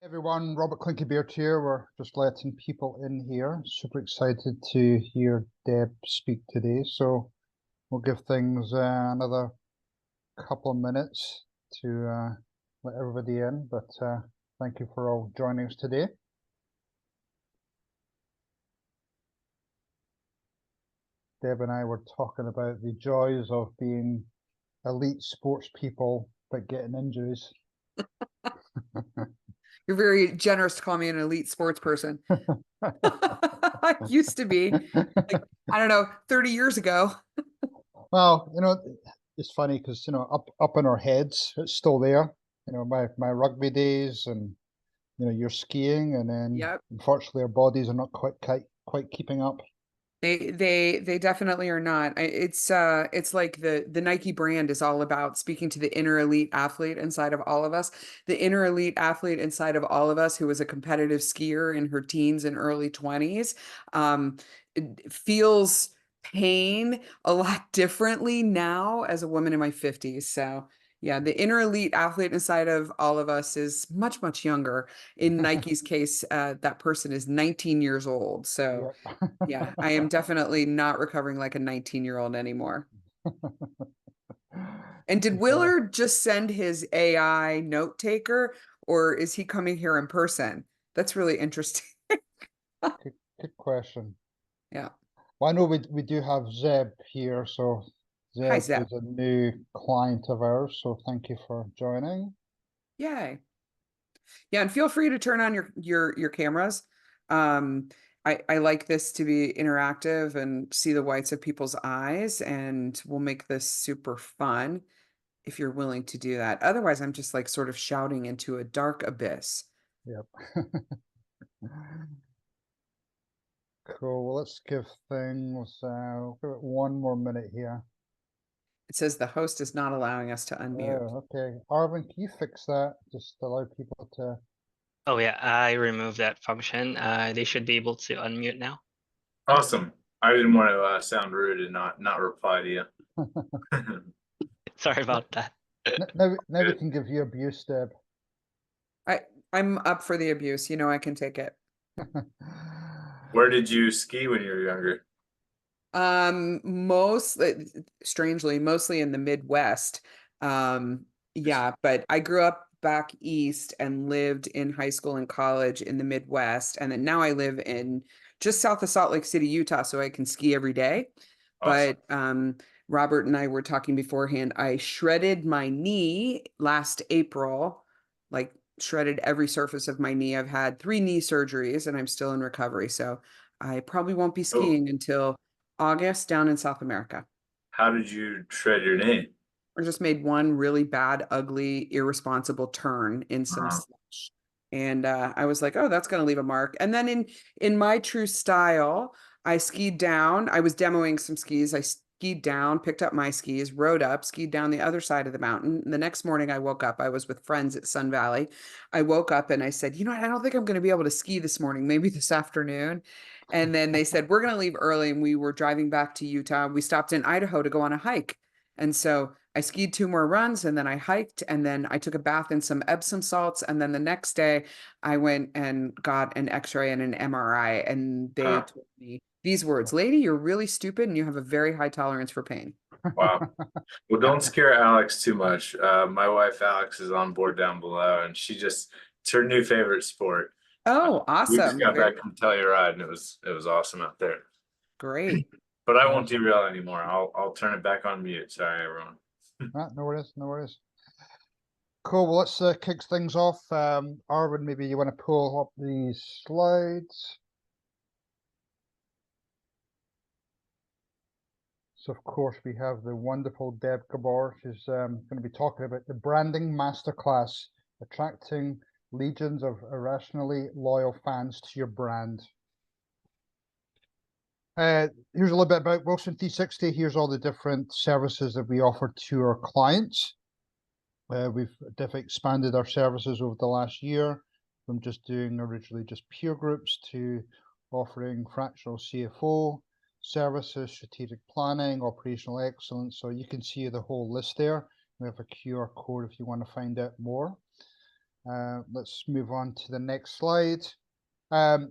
Everyone, Robert Clinkybeard here. We're just letting people in here. Super excited to hear Deb speak today. So we'll give things another couple of minutes to let everybody in. But thank you for all joining us today. Deb and I were talking about the joys of being elite sports people but getting injuries. You're very generous to call me an elite sports person. I used to be, like, I don't know, 30 years ago. Well, it's funny because up in our heads, it's still there. My rugby days, and you're skiing, and then Yep. unfortunately our bodies are not quite keeping up. They definitely are not. It's like the Nike brand is all about speaking to the inner elite athlete inside of all of us. The inner elite athlete inside of all of us who was a competitive skier in her teens and early 20s feels pain a lot differently now as a woman in my 50s. So yeah, the inner elite athlete inside of all of us is much, much younger. In Nike's case, that person is 19 years old. So Yep. yeah, I am definitely not recovering like a 19-year-old anymore. And did Willard just send his AI note taker, or is he coming here in person? That's really interesting. Good question. Yeah. Well, I know we do have Zeb here, so Hi, Zeb Zeb. is a new client of ours, so thank you for joining. Yay. Yeah, and feel free to turn on your cameras. Um, I like this to be interactive and see the whites of people's eyes, and we'll make this super fun if you're willing to do that. Otherwise, I'm just like sort of shouting into a dark abyss. Yep. Cool. Well, let's give things we'll give it one more minute here. It says the host is not allowing us to unmute. Oh, okay. Arvin, can you fix that? Just allow people to. Oh yeah, I removed that function. They should be able to unmute now. Awesome. I didn't want to sound rude and not reply to you. Sorry about that. Now we can give you abuse, Deb. I'm up for the abuse. You know, I can take it. Where did you ski when you were younger? Mostly, strangely, mostly in the Midwest. Yeah, but I grew up back east and lived in high school and college in the Midwest, and then now I live in just south of Salt Lake City, Utah, so I can ski every day. Awesome. But Robert and I were talking beforehand. I shredded my knee last April, like shredded every surface of my knee. I've had 3 knee surgeries and I'm still in recovery. So I probably won't be skiing until August down in South America. How did you shred your knee? I just made one really bad, ugly, irresponsible turn in some slush. And I was like, oh, that's going to leave a mark. And then in my true style, I skied down. I was demoing some skis. I skied down, picked up my skis, rode up, skied down the other side of the mountain. And the next morning I woke up. I was with friends at Sun Valley. I woke up and I said, you know what? I don't think I'm going to be able to ski this morning, maybe this afternoon. And then they said, we're going to leave early. And we were driving back to Utah. We stopped in Idaho to go on a hike. And so I skied 2 more runs and then I hiked and then I took a bath in some Epsom salts. And then the next day I went and got an x-ray and an MRI. And they told me these words: lady, you're really stupid and you have a very high tolerance for pain. Wow. Well, don't scare Alex too much. My wife, Alex, is on board down below, and it's her new favorite sport. Oh, We just awesome. got back from Telluride, and it was awesome out there. Great. But I won't derail anymore. I'll turn it back on mute. Sorry, everyone. No worries, no worries. Cool. Well, let's kick things off. Arvin, maybe you want to pull up these slides. So, of course, we have the wonderful Deb Gabor. She's going to be talking about the branding masterclass, attracting legions of irrationally loyal fans to your brand. Here's a little bit about Wilson 360. Here's all the different services that we offer to our clients. We've definitely expanded our services over the last year from just doing originally just peer groups to offering fractional CFO services, strategic planning, operational excellence. So you can see the whole list there. We have a QR code if you want to find out more. Let's move on to the next slide.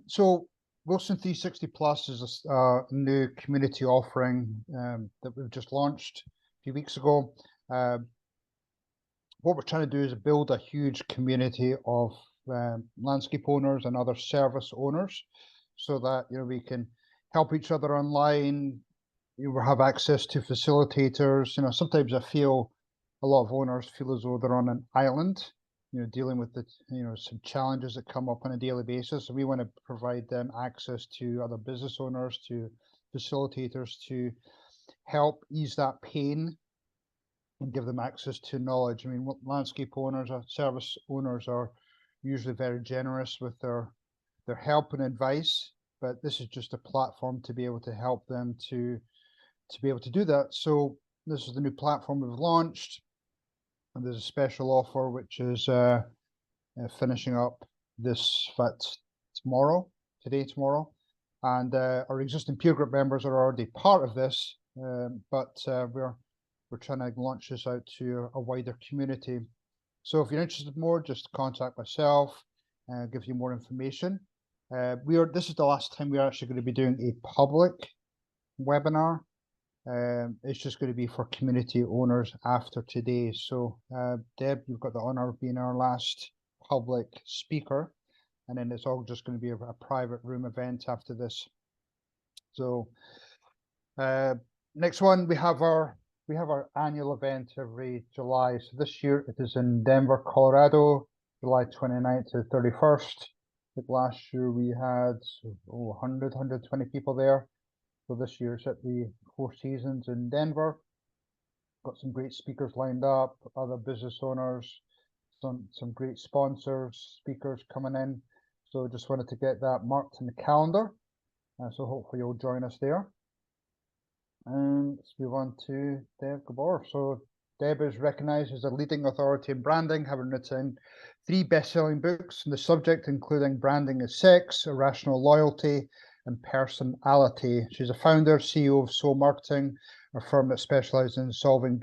So Wilson 360 Plus is a new community offering that we've just launched a few weeks ago. What we're trying to do is build a huge community of landscape owners and other service owners, so that we can help each other online. We have access to facilitators. Sometimes I feel a lot of owners feel as though they're on an island, dealing with the some challenges that come up on a daily basis. So we want to provide them access to other business owners, to facilitators, to help ease that pain and give them access to knowledge. I mean, what landscape owners or service owners are usually very generous with their help and advice, but this is just a platform to be able to help them to be able to do that. So this is the new platform we've launched, and there's a special offer which is finishing up tomorrow, and our existing peer group members are already part of this, but we're trying to launch this out to a wider community. So if you're interested more, just contact myself and give you more information. This is the last time we're actually going to be doing a public webinar. It's just going to be for community owners after today. So Deb, you've got the honor of being our last public speaker, and then it's all just going to be a private room event after this. So next one, we have our annual event every July. So this year it is in Denver, Colorado, July 29th to 31st. I think last year we had 120 people there. So this year it's at the Four Seasons in Denver. Got some great speakers lined up, other business owners, some great sponsors, speakers coming in. So just wanted to get that marked in the calendar. So hopefully you'll join us there. And let's move on to Deb Gabor. So Deb is recognized as a leading authority in branding, having written 3 best-selling books on the subject, including Branding is Sex, Irrational Loyalty, and Personality. She's a founder, CEO of Soul Marketing, a firm that specializes in solving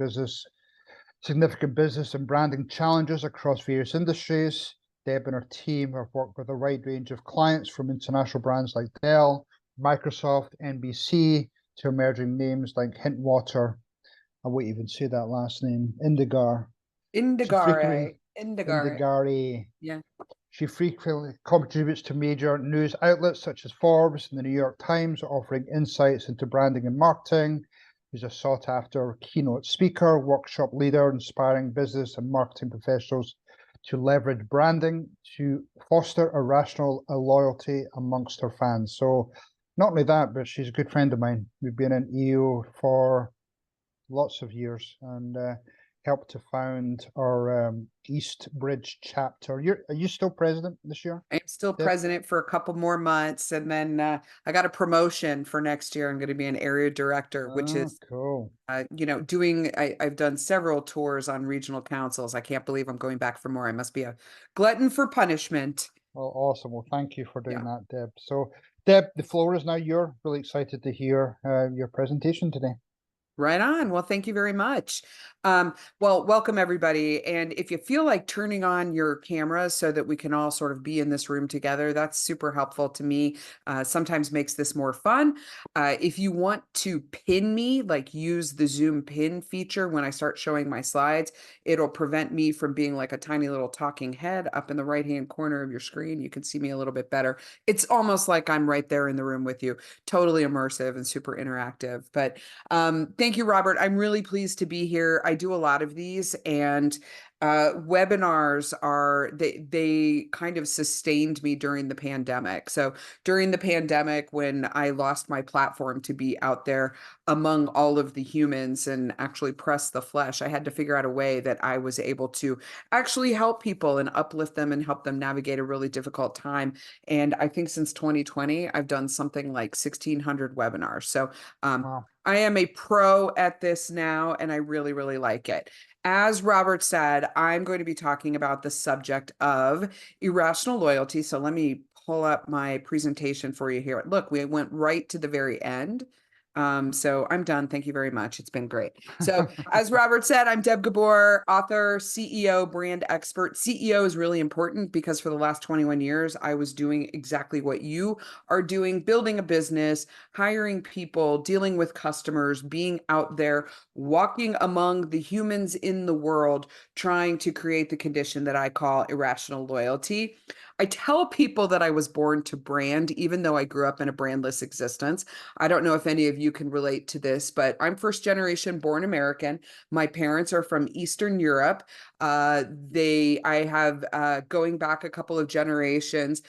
significant business and branding challenges across various industries. Deb and her team have worked with a wide range of clients, from international brands like Dell, Microsoft, NBC, to emerging names like Hintwater. I won't even say that last name, Indigar. Indigare. Yeah. Yeah. She frequently contributes to major news outlets such as Forbes and the New York Times, offering insights into branding and marketing. She's a sought-after keynote speaker, workshop leader, inspiring business and marketing professionals to leverage branding to foster irrational loyalty amongst her fans. So not only that, but she's a good friend of mine. We've been in EO for lots of years, and helped to found our East Bridge chapter. Are you still president this year? I'm still president for a couple more months, and then I got a promotion for next year. I'm going to be an area director, which is cool. I've done several tours on regional councils. I can't believe I'm going back for more. I must be a glutton for punishment. Well, awesome. Well, thank you for doing that, Deb. So, Deb, the floor is now yours. Really excited to hear your presentation today. Right on. Well, thank you very much. Well, welcome everybody. And if you feel like turning on your cameras so that we can all sort of be in this room together, that's super helpful to me. Sometimes makes this more fun. If you want to pin me, like use the Zoom pin feature when I start showing my slides, it'll prevent me from being like a tiny little talking head up in the right-hand corner of your screen. You can see me a little bit better. It's almost like I'm right there in the room with you. Totally immersive and super interactive. But thank you, Robert. I'm really pleased to be here. I do a lot of these, and webinars they kind of sustained me during the pandemic. So during the pandemic, when I lost my platform to be out there among all of the humans and actually press the flesh, I had to figure out a way that I was able to actually help people and uplift them and help them navigate a really difficult time. And I think since 2020, I've done something like 1,600 webinars. So Wow. I am a pro at this now, and I really, really like it. As Robert said, I'm going to be talking about the subject of irrational loyalty. So let me pull up my presentation for you here. Look, we went right to the very end. So I'm done. Thank you very much. It's been great. So as Robert said, I'm Deb Gabor, author, CEO, brand expert. CEO is really important because for the last 21 years, I was doing exactly what you are doing, building a business, hiring people, dealing with customers, being out there, walking among the humans in the world, trying to create the condition that I call irrational loyalty. I tell people that I was born to brand, even though I grew up in a brandless existence. I don't know if any of you can relate to this, but I'm first generation born American. My parents are from Eastern Europe. I have, going back a couple of generations,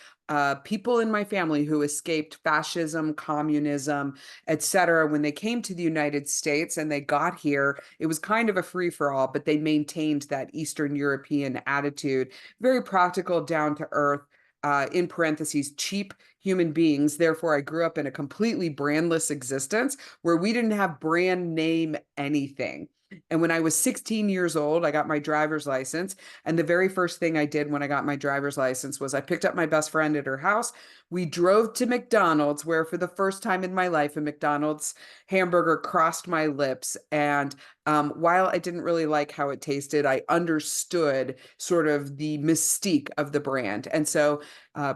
people in my family who escaped fascism, communism, etc. When they came to the United States and they got here, it was kind of a free for all, but they maintained that Eastern European attitude, very practical, down to earth, in parentheses, cheap human beings. Therefore, I grew up in a completely brandless existence where we didn't have brand name anything. And when I was 16 years old, I got my driver's license. And the very first thing I did when I got my driver's license was I picked up my best friend at her house. We drove to McDonald's, where for the first time in my life, a McDonald's hamburger crossed my lips. And while I didn't really like how it tasted, I understood sort of the mystique of the brand. And so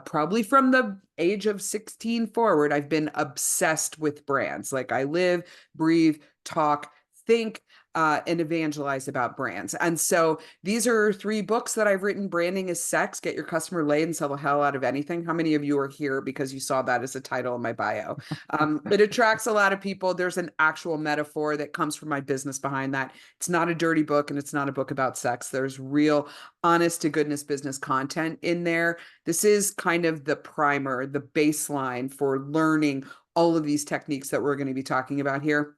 probably from the age of 16 forward, I've been obsessed with brands. Like I live, breathe, talk, think, and evangelize about brands. And so these are 3 books that I've written. Branding is Sex, Get Your Customer Laid and Sell the Hell Out of Anything. How many of you are here because you saw that as a title in my bio? It attracts a lot of people. There's an actual metaphor that comes from my business behind that. It's not a dirty book and it's not a book about sex. There's real honest to goodness business content in there. This is kind of the primer, the baseline for learning all of these techniques that we're going to be talking about here.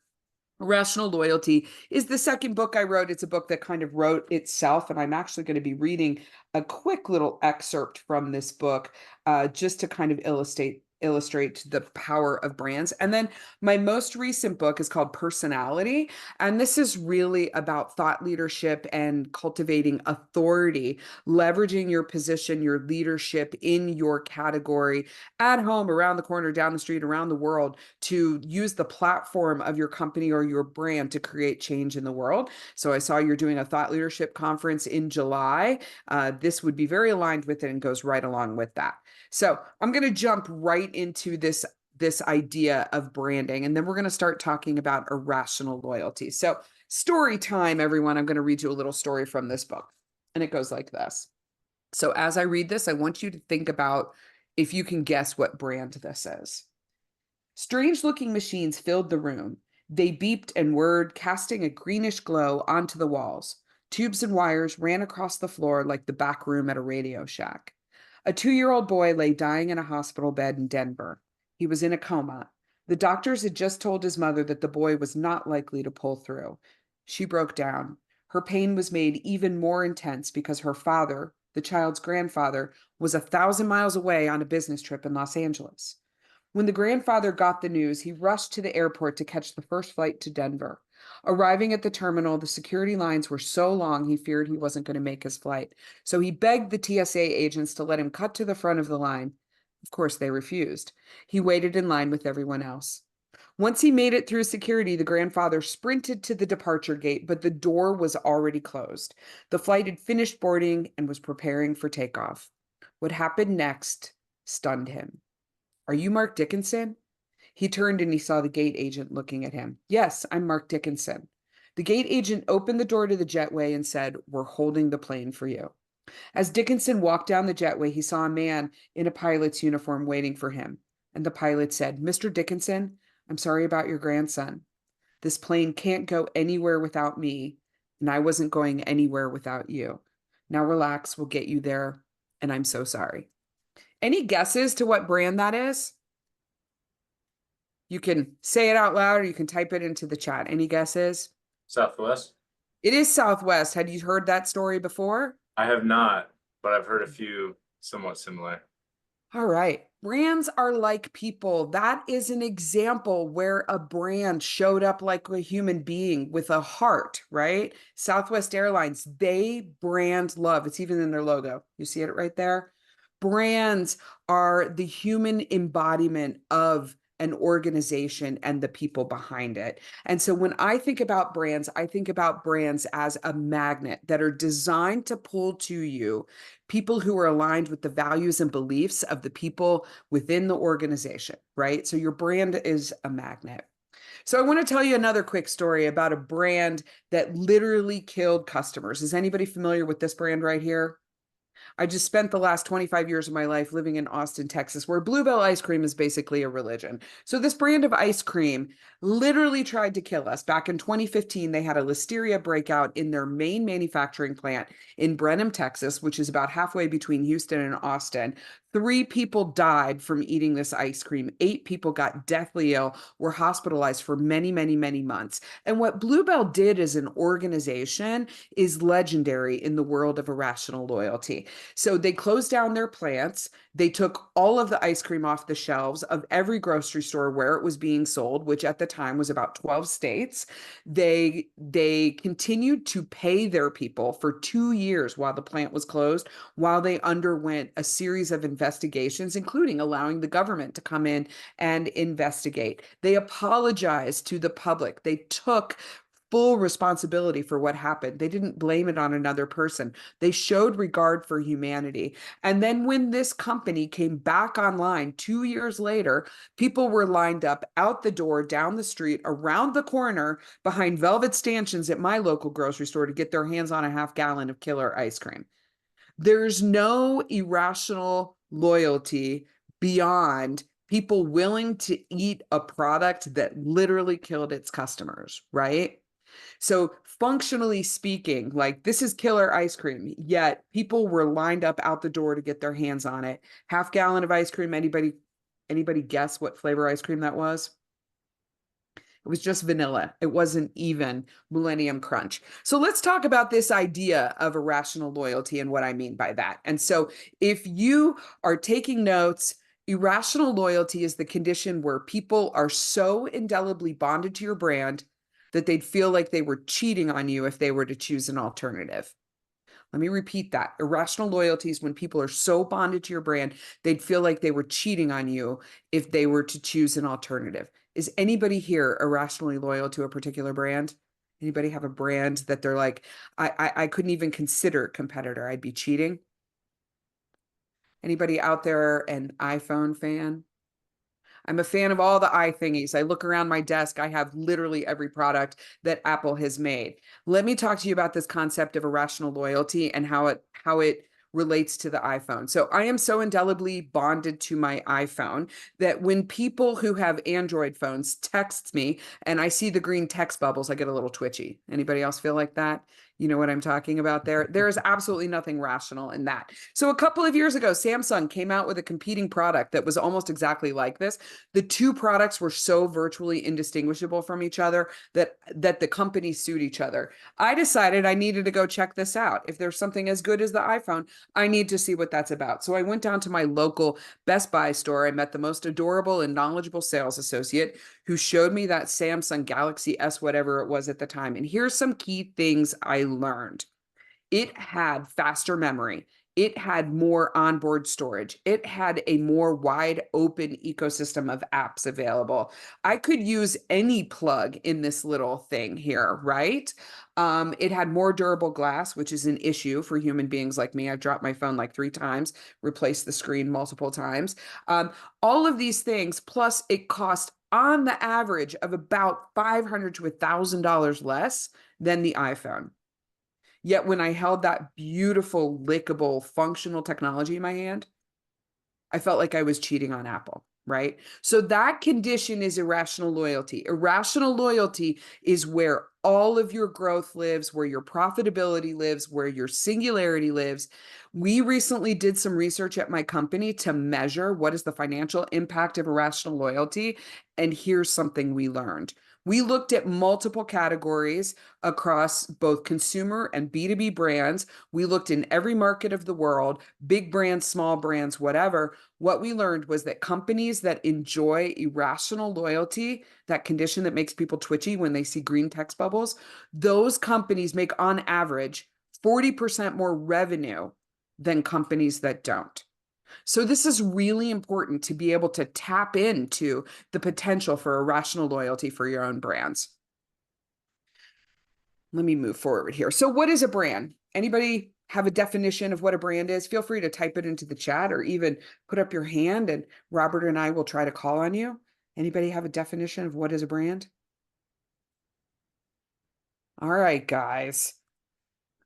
Irrational Loyalty is the second book I wrote. It's a book that kind of wrote itself, and I'm actually going to be reading a quick little excerpt from this book just to kind of illustrate the power of brands. And then my most recent book is called Personality, and this is really about thought leadership and cultivating authority, leveraging your position, your leadership in your category at home, around the corner, down the street, around the world, to use the platform of your company or your brand to create change in the world. So I saw you're doing a thought leadership conference in July. This would be very aligned with it and goes right along with that. So I'm going to jump right into this idea of branding, and then we're going to start talking about irrational loyalty. So story time, everyone. I'm going to read you a little story from this book, and it goes like this. So as I read this, I want you to think about if you can guess what brand this is. Strange-looking machines filled the room. They beeped and whirred, casting a greenish glow onto the walls. Tubes and wires ran across the floor like the back room at a Radio Shack. A 2-year-old boy lay dying in a hospital bed in Denver. He was in a coma. The doctors had just told his mother that the boy was not likely to pull through. She broke down. Her pain was made even more intense because her father, the child's grandfather, was 1,000 miles away on a business trip in Los Angeles. When the grandfather got the news, he rushed to the airport to catch the first flight to Denver. Arriving at the terminal, the security lines were so long he feared he wasn't going to make his flight. So he begged the TSA agents to let him cut to the front of the line. Of course, they refused. He waited in line with everyone else. Once he made it through security, the grandfather sprinted to the departure gate, but the door was already closed. The flight had finished boarding and was preparing for takeoff. What happened next stunned him. "Are you Mark Dickinson?" He turned and he saw the gate agent looking at him. "Yes, I'm Mark Dickinson." The gate agent opened the door to the jetway and said, "We're holding the plane for you." As Dickinson walked down the jetway, he saw a man in a pilot's uniform waiting for him. And the pilot said, "Mr. Dickinson, I'm sorry about your grandson. This plane can't go anywhere without me, and I wasn't going anywhere without you. Now relax, we'll get you there, and I'm so sorry." Any guesses to what brand that is? You can say it out loud or you can type it into the chat. Any guesses? Southwest. It is Southwest. Had you heard that story before? I have not, but I've heard a few somewhat similar. All right. Brands are like people. That is an example where a brand showed up like a human being with a heart, right? Southwest Airlines, they brand love. It's even in their logo. You see it right there? Brands are the human embodiment of an organization and the people behind it. And so when I think about brands, I think about brands as a magnet that are designed to pull to you people who are aligned with the values and beliefs of the people within the organization, right? So your brand is a magnet. So I want to tell you another quick story about a brand that literally killed customers. Is anybody familiar with this brand right here? I just spent the last 25 years of my life living in Austin, Texas, where Bluebell ice cream is basically a religion. So this brand of ice cream literally tried to kill us. Back in 2015, they had a listeria breakout in their main manufacturing plant in Brenham, Texas, which is about halfway between Houston and Austin. 3 people died from eating this ice cream. 8 people got deathly ill, were hospitalized for many, many, many months. And what Bluebell did as an organization is legendary in the world of irrational loyalty. So they closed down their plants. They took all of the ice cream off the shelves of every grocery store where it was being sold, which at the time was about 12 states. They continued to pay their people for 2 years while the plant was closed, while they underwent a series of investigations, including allowing the government to come in and investigate. They apologized to the public. They took full responsibility for what happened. They didn't blame it on another person. They showed regard for humanity. And then when this company came back online 2 years later, people were lined up out the door, down the street, around the corner, behind velvet stanchions at my local grocery store to get their hands on a half gallon of killer ice cream. There's no irrational loyalty beyond people willing to eat a product that literally killed its customers, right? So functionally speaking, like this is killer ice cream, yet people were lined up out the door to get their hands on it. Half gallon of ice cream. Anybody guess what flavor ice cream that was? It was just vanilla. It wasn't even Millennium Crunch. So let's talk about this idea of irrational loyalty and what I mean by that. And so if you are taking notes, irrational loyalty is the condition where people are so indelibly bonded to your brand that they'd feel like they were cheating on you if they were to choose an alternative. Let me repeat that. Irrational loyalty is when people are so bonded to your brand, they'd feel like they were cheating on you if they were to choose an alternative. Is anybody here irrationally loyal to a particular brand? Anybody have a brand that they're like, I couldn't even consider a competitor. I'd be cheating. Anybody out there an iPhone fan? I'm a fan of all the thingies. I look around my desk. I have literally every product that Apple has made. Let me talk to you about this concept of irrational loyalty and how it relates to the iPhone. So I am so indelibly bonded to my iPhone that when people who have Android phones text me and I see the green text bubbles, I get a little twitchy. Anybody else feel like that? You know what I'm talking about there? There is absolutely nothing rational in that. So a couple of years ago, Samsung came out with a competing product that was almost exactly like this. The two products were so virtually indistinguishable from each other that the companies sued each other. I decided I needed to go check this out. If there's something as good as the iPhone, I need to see what that's about. So I went down to my local Best Buy store. I met the most adorable and knowledgeable sales associate who showed me that Samsung Galaxy S, whatever it was at the time. And here's some key things I learned. It had faster memory. It had more onboard storage. It had a more wide open ecosystem of apps available. I could use any plug in this little thing here, right? It had more durable glass, which is an issue for human beings like me. I've dropped my phone like 3 times, replaced the screen multiple times. All of these things, plus it cost on the average of about $500 to $1,000 less than the iPhone. Yet when I held that beautiful, lickable, functional technology in my hand, I felt like I was cheating on Apple, right? So that condition is irrational loyalty. Irrational loyalty is where all of your growth lives, where your profitability lives, where your singularity lives. We recently did some research at my company to measure what is the financial impact of irrational loyalty. And here's something we learned. We looked at multiple categories across both consumer and B2B brands. We looked in every market of the world, big brands, small brands, whatever. What we learned was that companies that enjoy irrational loyalty, that condition that makes people twitchy when they see green text bubbles, those companies make on average 40% more revenue than companies that don't. So this is really important to be able to tap into the potential for irrational loyalty for your own brands. Let me move forward here. So what is a brand? Anybody have a definition of what a brand is? Feel free to type it into the chat or even put up your hand and Robert and I will try to call on you. Anybody have a definition of what is a brand? All right, guys.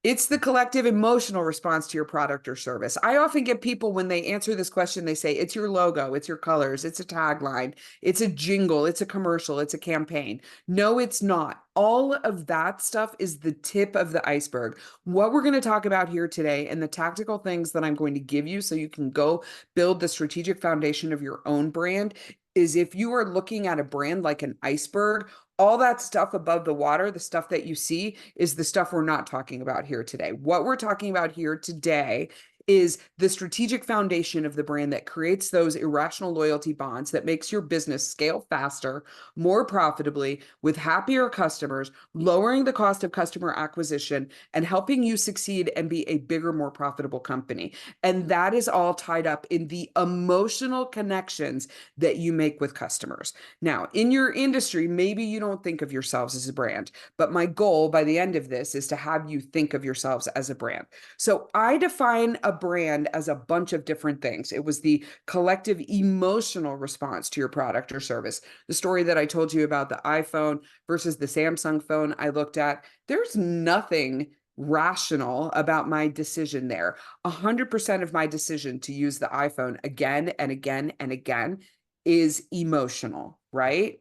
It's the collective emotional response to your product or service. I often get people when they answer this question, they say, it's your logo, it's your colors, it's a tagline, it's a jingle, it's a commercial, it's a campaign. No, it's not. All of that stuff is the tip of the iceberg. What we're going to talk about here today and the tactical things that I'm going to give you so you can go build the strategic foundation of your own brand is if you are looking at a brand like an iceberg, all that stuff above the water, the stuff that you see, is the stuff we're not talking about here today. What we're talking about here today is the strategic foundation of the brand that creates those irrational loyalty bonds that makes your business scale faster, more profitably, with happier customers, lowering the cost of customer acquisition, and helping you succeed and be a bigger, more profitable company. And that is all tied up in the emotional connections that you make with customers. Now, in your industry, maybe you don't think of yourselves as a brand, but my goal by the end of this is to have you think of yourselves as a brand. So I define a brand as a bunch of different things. It was the collective emotional response to your product or service. The story that I told you about the iPhone versus the Samsung phone I looked at, there's nothing rational about my decision there. 100% of my decision to use the iPhone again and again and again is emotional, right?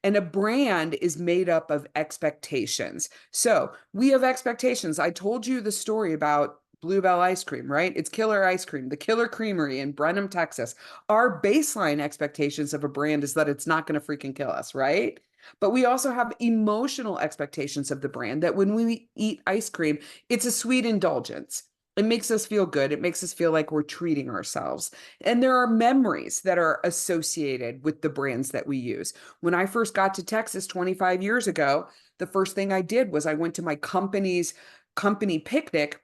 And a brand is made up of expectations. So we have expectations. I told you the story about Bluebell ice cream, right? It's killer ice cream, the Killer Creamery in Brenham, Texas. Our baseline expectations of a brand is that it's not going to freaking kill us, right? But we also have emotional expectations of the brand that when we eat ice cream, it's a sweet indulgence. It makes us feel good. It makes us feel like we're treating ourselves. And there are memories that are associated with the brands that we use. When I first got to Texas 25 years ago, the first thing I did was I went to my company's company picnic.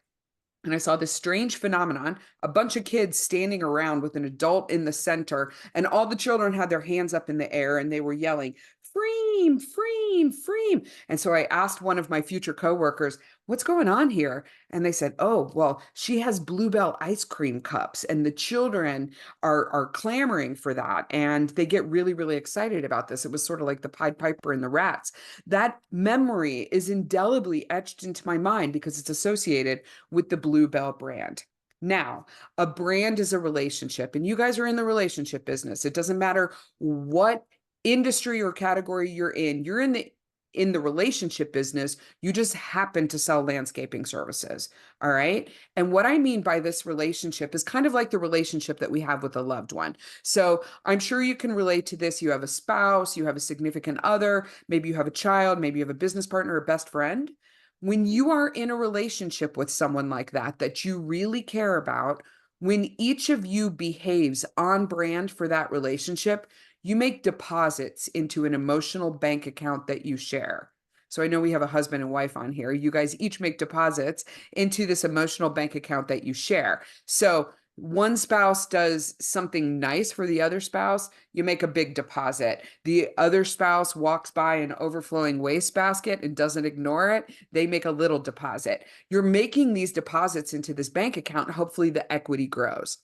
And I saw this strange phenomenon, a bunch of kids standing around with an adult in the center, and all the children had their hands up in the air and they were yelling, Freem, Freem, Freem. And so I asked one of my future coworkers, what's going on here? And they said, oh, well, she has Bluebell ice cream cups and the children are clamoring for that. And they get really, really excited about this. It was sort of like the Pied Piper and the rats. That memory is indelibly etched into my mind because it's associated with the Bluebell brand. Now, a brand is a relationship, and you guys are in the relationship business. It doesn't matter what industry or category you're in the relationship business. You just happen to sell landscaping services. All right. And what I mean by this relationship is kind of like the relationship that we have with a loved one. So I'm sure you can relate to this. You have a spouse, you have a significant other, maybe you have a child, maybe you have a business partner or best friend. When you are in a relationship with someone like that you really care about, when each of you behaves on brand for that relationship, you make deposits into an emotional bank account that you share. So I know we have a husband and wife on here. You guys each make deposits into this emotional bank account that you share. So one spouse does something nice for the other spouse, you make a big deposit. The other spouse walks by an overflowing wastebasket and doesn't ignore it, they make a little deposit. You're making these deposits into this bank account. Hopefully the equity grows.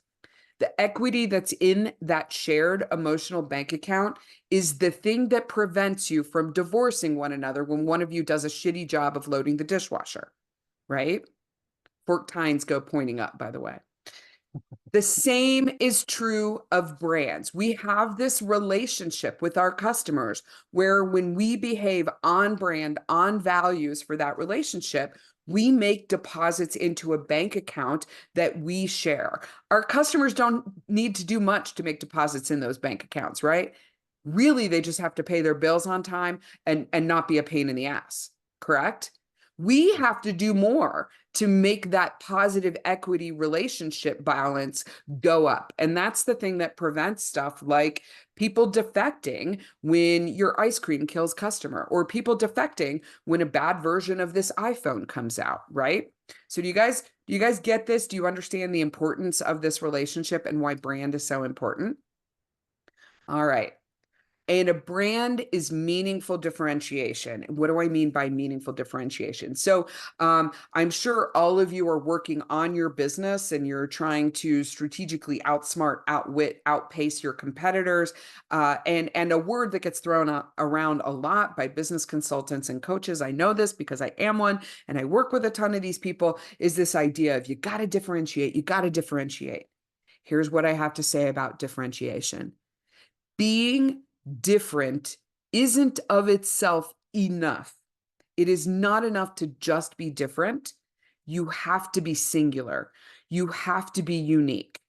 The equity that's in that shared emotional bank account is the thing that prevents you from divorcing one another when one of you does a shitty job of loading the dishwasher, right? Fork tines go pointing up, by the way. The same is true of brands. We have this relationship with our customers where when we behave on brand, on values for that relationship, we make deposits into a bank account that we share. Our customers don't need to do much to make deposits in those bank accounts, right? Really, they just have to pay their bills on time and not be a pain in the ass, correct? We have to do more to make that positive equity relationship balance go up. And that's the thing that prevents stuff like people defecting when your ice cream kills customer, or people defecting when a bad version of this iPhone comes out, right? So do you guys Do you guys get this? Do you understand the importance of this relationship and why brand is so important? All right. And a brand is meaningful differentiation. What do I mean by meaningful differentiation? So I'm sure all of you are working on your business and you're trying to strategically outsmart, outwit, outpace your competitors. And a word that gets thrown around a lot by business consultants and coaches, I know this because I am one and I work with a ton of these people, is this idea of you got to differentiate, you got to differentiate. Here's what I have to say about differentiation. Being different isn't of itself enough. It is not enough to just be different. You have to be singular. You have to be unique.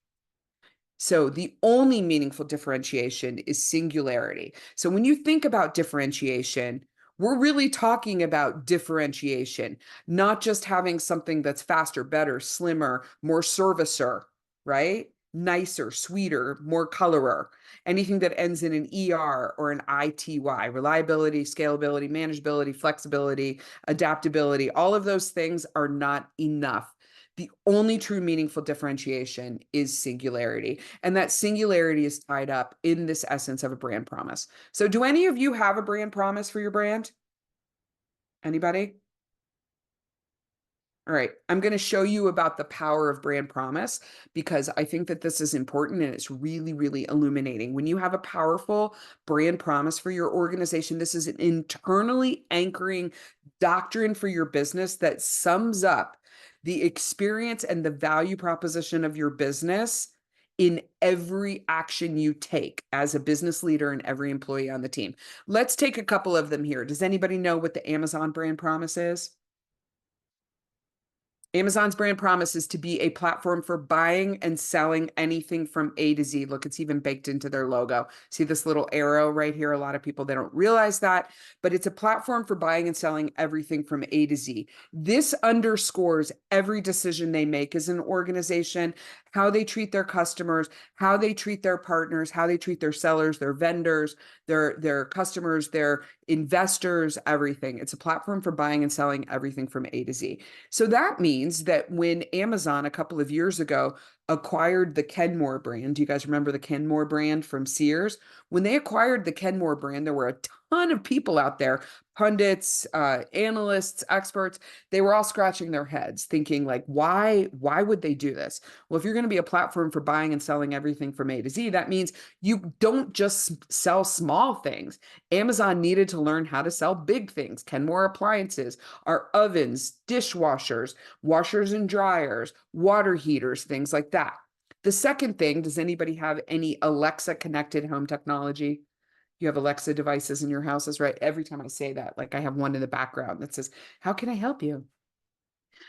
So the only meaningful differentiation is singularity. So when you think about differentiation, we're really talking about differentiation, not just having something that's faster, better, slimmer, more servicer, right? Nicer, sweeter, more colorer. Anything that ends in an ER or an ITY, reliability, scalability, manageability, flexibility, adaptability, all of those things are not enough. The only true meaningful differentiation is singularity. And that singularity is tied up in this essence of a brand promise. So do any of you have a brand promise for your brand? Anybody? All right, I'm going to show you about the power of brand promise because I think that this is important and it's really, really illuminating. When you have a powerful brand promise for your organization, this is an internally anchoring doctrine for your business that sums up the experience and the value proposition of your business in every action you take as a business leader and every employee on the team. Let's take a couple of them here. Does anybody know what the Amazon brand promise is? Amazon's brand promise is to be a platform for buying and selling anything from A to Z. Look, it's even baked into their logo. See this little arrow right here? A lot of people, they don't realize that, but it's a platform for buying and selling everything from A to Z. This underscores every decision they make as an organization, how they treat their customers, how they treat their partners, how they treat their sellers, their vendors, their customers, their investors, everything. It's a platform for buying and selling everything from A to Z. So that means that when Amazon a couple of years ago acquired the Kenmore brand, do you guys remember the Kenmore brand from Sears? When they acquired the Kenmore brand, there were a ton of people out there, pundits, analysts, experts. They were all scratching their heads thinking like, why would they do this? Well, if you're going to be a platform for buying and selling everything from A to Z, that means you don't just sell small things. Amazon needed to learn how to sell big things. Kenmore appliances are ovens, dishwashers, washers and dryers, water heaters, things like that. The second thing, does anybody have any Alexa connected home technology? You have Alexa devices in your houses, right? Every time I say that, like I have one in the background that says, how can I help you?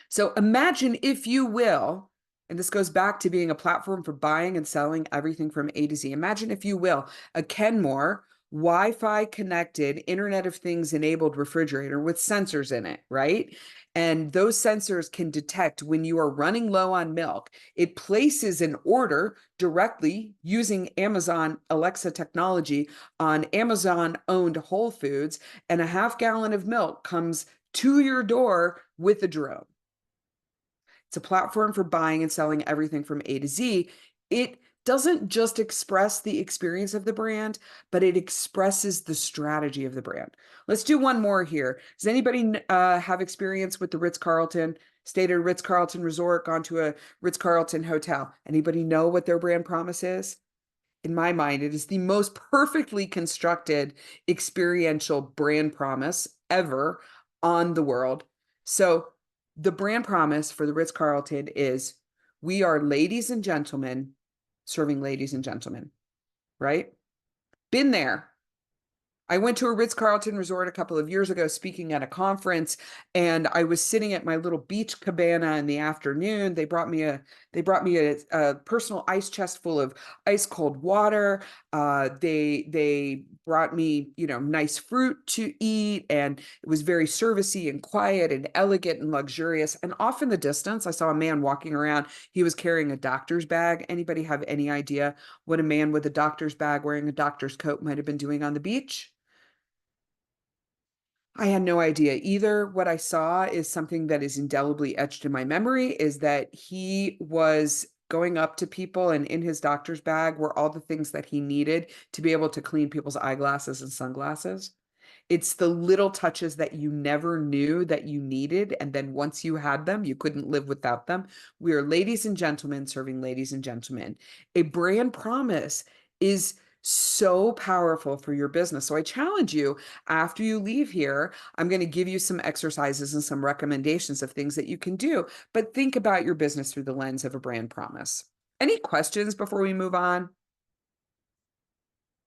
So imagine, if you will, and this goes back to being a platform for buying and selling everything from A to Z. Imagine, if you will, a Kenmore Wi-Fi connected, Internet of Things enabled refrigerator with sensors in it, right? And those sensors can detect when you are running low on milk. It places an order directly using Amazon Alexa technology on Amazon-owned Whole Foods, and a half gallon of milk comes to your door with a drone. It's a platform for buying and selling everything from A to Z. It doesn't just express the experience of the brand, but it expresses the strategy of the brand. Let's do one more here. Does anybody have experience with the Ritz-Carlton, stayed at a Ritz-Carlton resort, gone to a Ritz-Carlton hotel? Anybody know what their brand promise is? In my mind, it is the most perfectly constructed experiential brand promise ever on the world. So the brand promise for the Ritz-Carlton is, we are ladies and gentlemen serving ladies and gentlemen, right? Been there. I went to a Ritz-Carlton resort a couple of years ago speaking at a conference, and I was sitting at my little beach cabana in the afternoon. They brought me a personal ice chest full of ice cold water. They brought me, nice fruit to eat, and it was very servicey and quiet and elegant and luxurious. And off in the distance, I saw a man walking around. He was carrying a doctor's bag. Anybody have any idea what a man with a doctor's bag wearing a doctor's coat might have been doing on the beach? I had no idea either. What I saw is something that is indelibly etched in my memory is that he was going up to people, and in his doctor's bag were all the things that he needed to be able to clean people's eyeglasses and sunglasses. It's the little touches that you never knew that you needed. And then once you had them, you couldn't live without them. We are ladies and gentlemen serving ladies and gentlemen. A brand promise is so powerful for your business. So I challenge you, after you leave here, I'm going to give you some exercises and some recommendations of things that you can do, but think about your business through the lens of a brand promise. Any questions before we move on?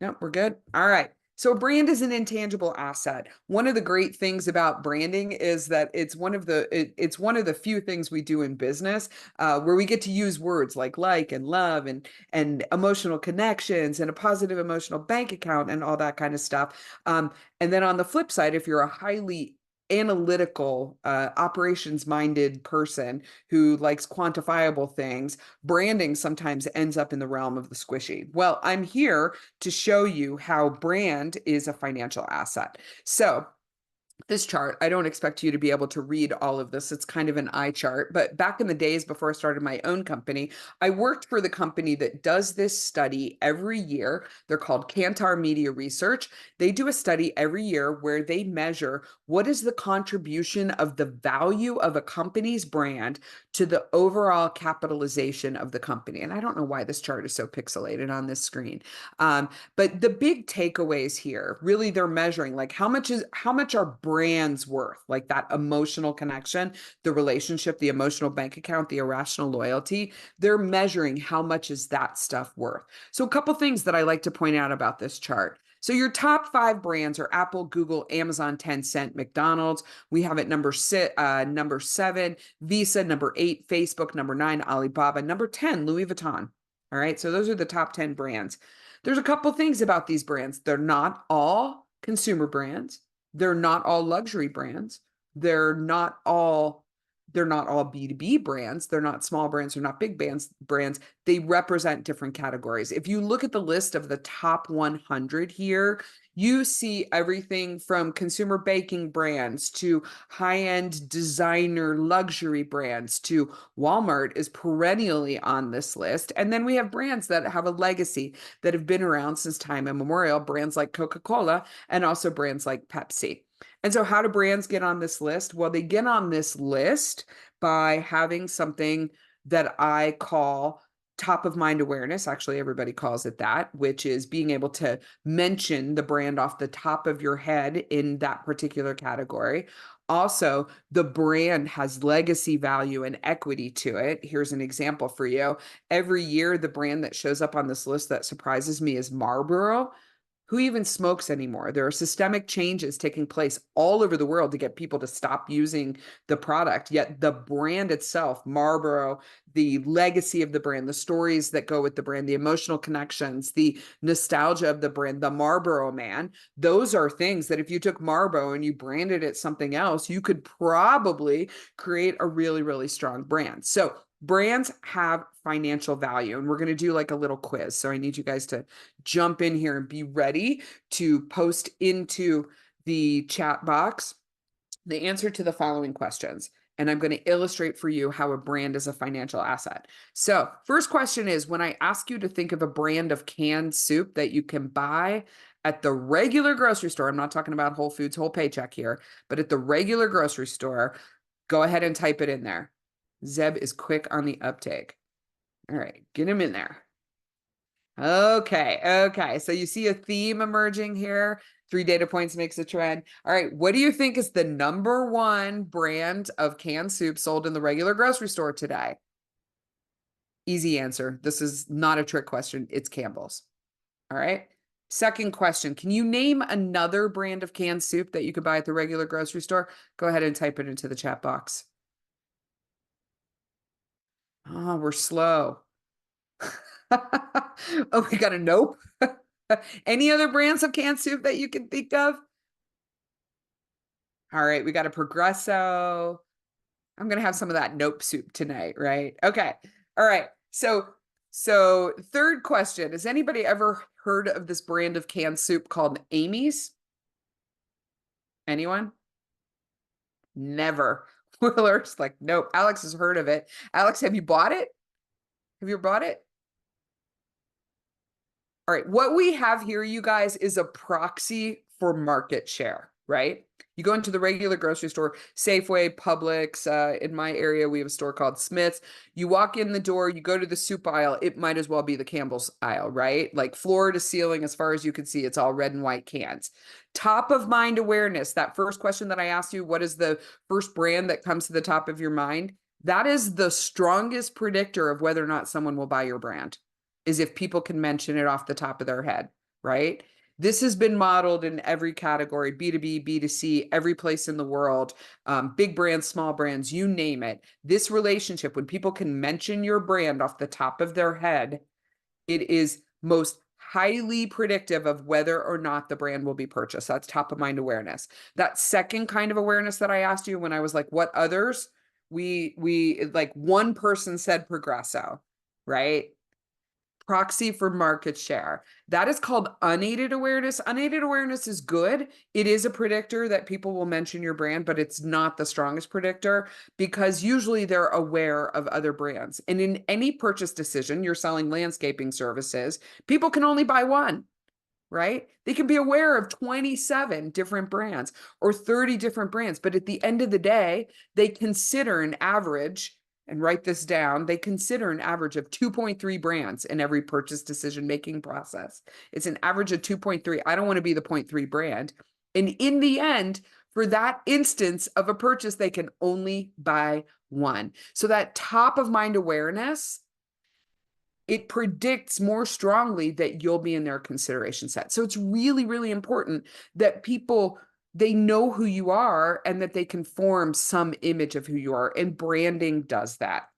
No, we're good. All right. So a brand is an intangible asset. One of the great things about branding is that it's one of the few things we do in business where we get to use words like and love and emotional connections and a positive emotional bank account and all that kind of stuff. And then on the flip side, if you're a highly analytical, operations-minded person who likes quantifiable things, branding sometimes ends up in the realm of the squishy. Well, I'm here to show you how brand is a financial asset. So this chart, I don't expect you to be able to read all of this. It's kind of an eye chart, but back in the days before I started my own company, I worked for the company that does this study every year. They're called Kantar Media Research. They do a study every year where they measure what is the contribution of the value of a company's brand to the overall capitalization of the company. And I don't know why this chart is so pixelated on this screen. But the big takeaways here, really they're measuring like how much are brands worth, like that emotional connection, the relationship, the emotional bank account, the irrational loyalty. They're measuring how much is that stuff worth. So a couple things that I like to point out about this chart. So your top 5 brands are Apple, Google, Amazon, Tencent, McDonald's. We have it number 7, Visa, number 8, Facebook, number 9, Alibaba, number 10, Louis Vuitton. All right, so those are the top 10 brands. There's a couple things about these brands. They're not all consumer brands. They're not all luxury brands. They're not all B2B brands. They're not small brands. They're not big brands. They represent different categories. If you look at the list of the top 100 here, you see everything from consumer baking brands to high-end designer luxury brands to Walmart is perennially on this list. And then we have brands that have a legacy that have been around since time immemorial, brands like Coca-Cola and also brands like Pepsi. And so how do brands get on this list? Well, they get on this list by having something that I call top of mind awareness. Actually, everybody calls it that, which is being able to mention the brand off the top of your head in that particular category. Also, the brand has legacy value and equity to it. Here's an example for you. Every year, the brand that shows up on this list that surprises me is Marlboro. Who even smokes anymore? There are systemic changes taking place all over the world to get people to stop using the product. Yet the brand itself, Marlboro, the legacy of the brand, the stories that go with the brand, the emotional connections, the nostalgia of the brand, the Marlboro Man, those are things that if you took Marlboro and you branded it something else, you could probably create a really, really strong brand. So brands have financial value, and we're going to do like a little quiz. So I need you guys to jump in here and be ready to post into the chat box the answer to the following questions. And I'm going to illustrate for you how a brand is a financial asset. So first question is, when I ask you to think of a brand of canned soup that you can buy at the regular grocery store, I'm not talking about Whole Foods, Whole Paycheck here, but at the regular grocery store, go ahead and type it in there. Zeb is quick on the uptake. All right, get him in there. Okay. So you see a theme emerging here. 3 data points makes a trend. All right, what do you think is the number 1 brand of canned soup sold in the regular grocery store today? Easy answer. This is not a trick question. It's Campbell's. All right. Second question, can you name another brand of canned soup that you could buy at the regular grocery store? Go ahead and type it into the chat box. Oh, we're slow. Oh, we got a nope. Any other brands of canned soup that you can think of? All right, we got a Progresso. I'm going to have some of that nope soup tonight, right? Okay. All right. So third question, has anybody ever heard of this brand of canned soup called Amy's? Anyone? Never. Willer's like, nope. Alex has heard of it. Alex, have you bought it? Have you ever bought it? All right. What we have here, you guys, is a proxy for market share, right? You go into the regular grocery store, Safeway, Publix. In my area, we have a store called Smith's. You walk in the door, you go to the soup aisle. It might as well be the Campbell's aisle, right? Like floor to ceiling, as far as you can see, it's all red and white cans. Top of mind awareness. That first question that I asked you, what is the first brand that comes to the top of your mind? That is the strongest predictor of whether or not someone will buy your brand, is if people can mention it off the top of their head, right? This has been modeled in every category, B2B, B2C, every place in the world, big brands, small brands, you name it. This relationship, when people can mention your brand off the top of their head, it is most highly predictive of whether or not the brand will be purchased. That's top of mind awareness. That second kind of awareness that I asked you when I was like, what others? We like one person said Progresso, right? Proxy for market share. That is called unaided awareness. Unaided awareness is good. It is a predictor that people will mention your brand, but it's not the strongest predictor because usually they're aware of other brands. And in any purchase decision, you're selling landscaping services, people can only buy one, right? They can be aware of 27 different brands or 30 different brands, but at the end of the day, they consider an average, and write this down, they consider an average of 2.3 brands in every purchase decision-making process. It's an average of 2.3. I don't want to be the 0.3 brand. And in the end, for that instance of a purchase, they can only buy one. So that top of mind awareness, it predicts more strongly that you'll be in their consideration set. So it's really, really important that people, they know who you are and that they can form some image of who you are. And branding does that.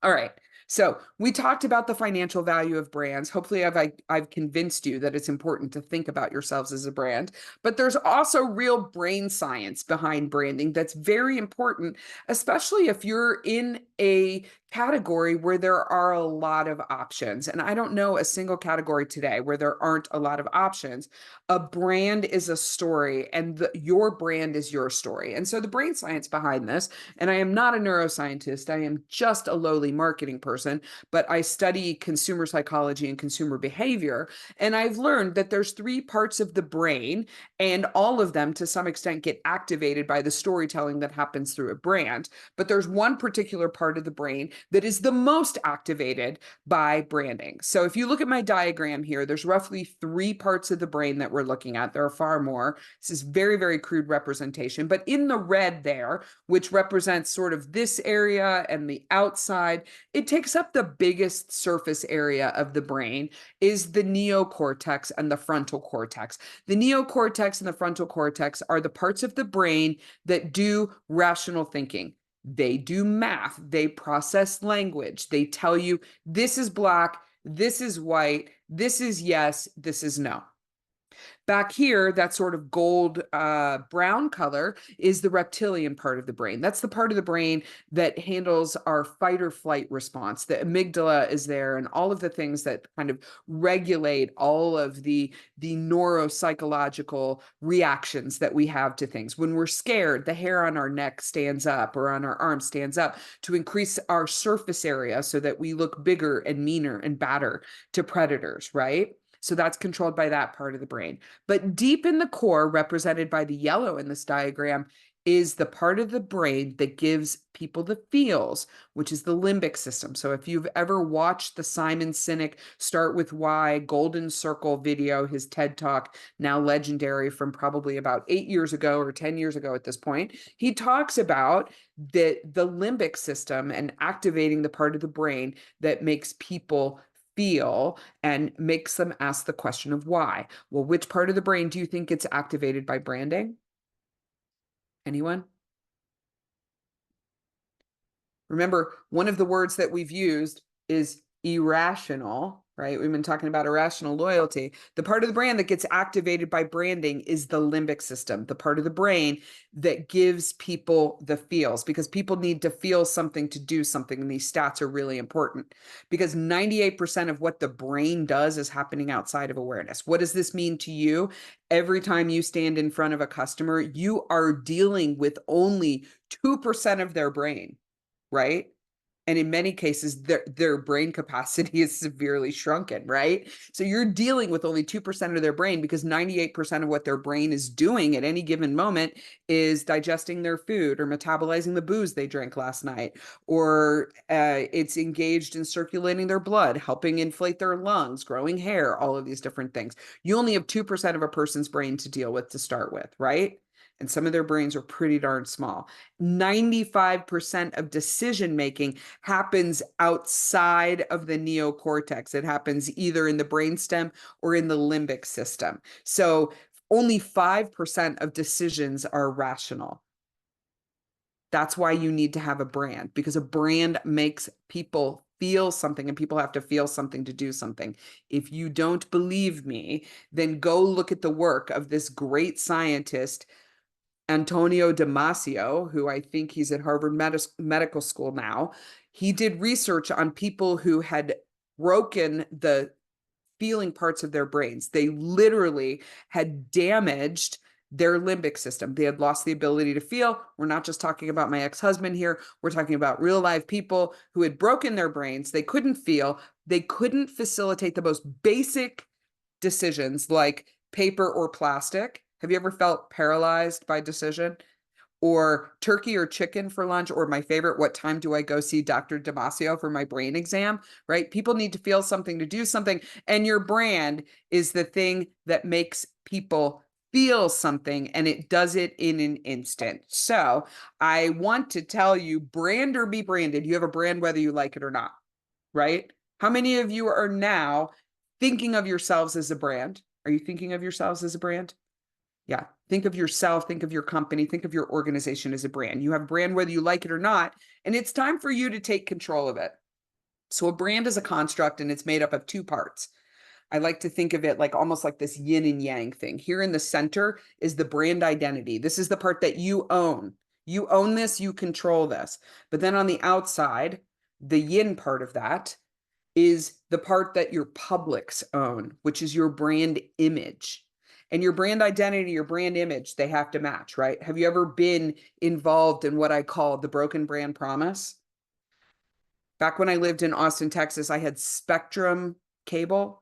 All right. So we talked about the financial value of brands. Hopefully I've convinced you that it's important to think about yourselves as a brand, but there's also real brain science behind branding that's very important, especially if you're in a category where there are a lot of options. And I don't know a single category today where there aren't a lot of options. A brand is a story and your brand is your story. And so the brain science behind this, and I am not a neuroscientist, I am just a lowly marketing person, but I study consumer psychology and consumer behavior. And I've learned that there's 3 parts of the brain, and all of them to some extent get activated by the storytelling that happens through a brand. But there's one particular part of the brain that is the most activated by branding. So if you look at my diagram here, there's roughly 3 parts of the brain that we're looking at. There are far more. This is very, very crude representation, but in the red there, which represents sort of this area and the outside, it takes up the biggest surface area of the brain, is the neocortex and the frontal cortex. The neocortex and the frontal cortex are the parts of the brain that do rational thinking. They do math, they process language, they tell you this is black, this is white, this is yes, this is no. Back here, that sort of gold brown color is the reptilian part of the brain. That's the part of the brain that handles our fight or flight response. The amygdala is there and all of the things that kind of regulate all of the neuropsychological reactions that we have to things. When we're scared, the hair on our neck stands up or on our arm stands up to increase our surface area so that we look bigger and meaner and badder to predators, right? So that's controlled by that part of the brain. But deep in the core, represented by the yellow in this diagram, is the part of the brain that gives people the feels, which is the limbic system. So if you've ever watched the Simon Sinek Start With Why Golden Circle video, his TED Talk, now legendary from probably about 8 years ago or 10 years ago at this point, he talks about the limbic system and activating the part of the brain that makes people feel and makes them ask the question of why. Well, which part of the brain do you think gets activated by branding? Anyone? Remember, one of the words that we've used is irrational, right? We've been talking about irrational loyalty. The part of the brand that gets activated by branding is the limbic system, the part of the brain that gives people the feels, because people need to feel something to do something. And these stats are really important because 98% of what the brain does is happening outside of awareness. What does this mean to you? Every time you stand in front of a customer, you are dealing with only 2% of their brain, right? And in many cases, their brain capacity is severely shrunken, right? So you're dealing with only 2% of their brain because 98% of what their brain is doing at any given moment is digesting their food or metabolizing the booze they drank last night, or it's engaged in circulating their blood, helping inflate their lungs, growing hair, all of these different things. You only have 2% of a person's brain to deal with to start with, right? And some of their brains are pretty darn small. 95% of decision making happens outside of the neocortex. It happens either in the brainstem or in the limbic system. So only 5% of decisions are rational. That's why you need to have a brand, because a brand makes people feel something, and people have to feel something to do something. If you don't believe me, then go look at the work of this great scientist, Antonio Damasio, who I think he's at Harvard Medical School now. He did research on people who had broken the feeling parts of their brains. They literally had damaged their limbic system. They had lost the ability to feel. We're not just talking about my ex-husband here. We're talking about real life people who had broken their brains. They couldn't feel. They couldn't facilitate the most basic decisions like paper or plastic. Have you ever felt paralyzed by decision? Or turkey or chicken for lunch? Or my favorite, what time do I go see Dr. Damasio for my brain exam, right? People need to feel something to do something. And your brand is the thing that makes people feel something, and it does it in an instant. So I want to tell you, brand or be branded. You have a brand whether you like it or not, right? How many of you are now thinking of yourselves as a brand? Are you thinking of yourselves as a brand? Yeah. Think of yourself, think of your company, think of your organization as a brand. You have a brand whether you like it or not, and it's time for you to take control of it. So a brand is a construct, and it's made up of two parts. I like to think of it like almost like this yin and yang thing. Here in the center is the brand identity. This is the part that you own. You own this, you control this. But then on the outside, the yin part of that is the part that your publics own, which is your brand image. And your brand identity, your brand image, they have to match, right? Have you ever been involved in what I call the broken brand promise? Back when I lived in Austin, Texas, I had Spectrum cable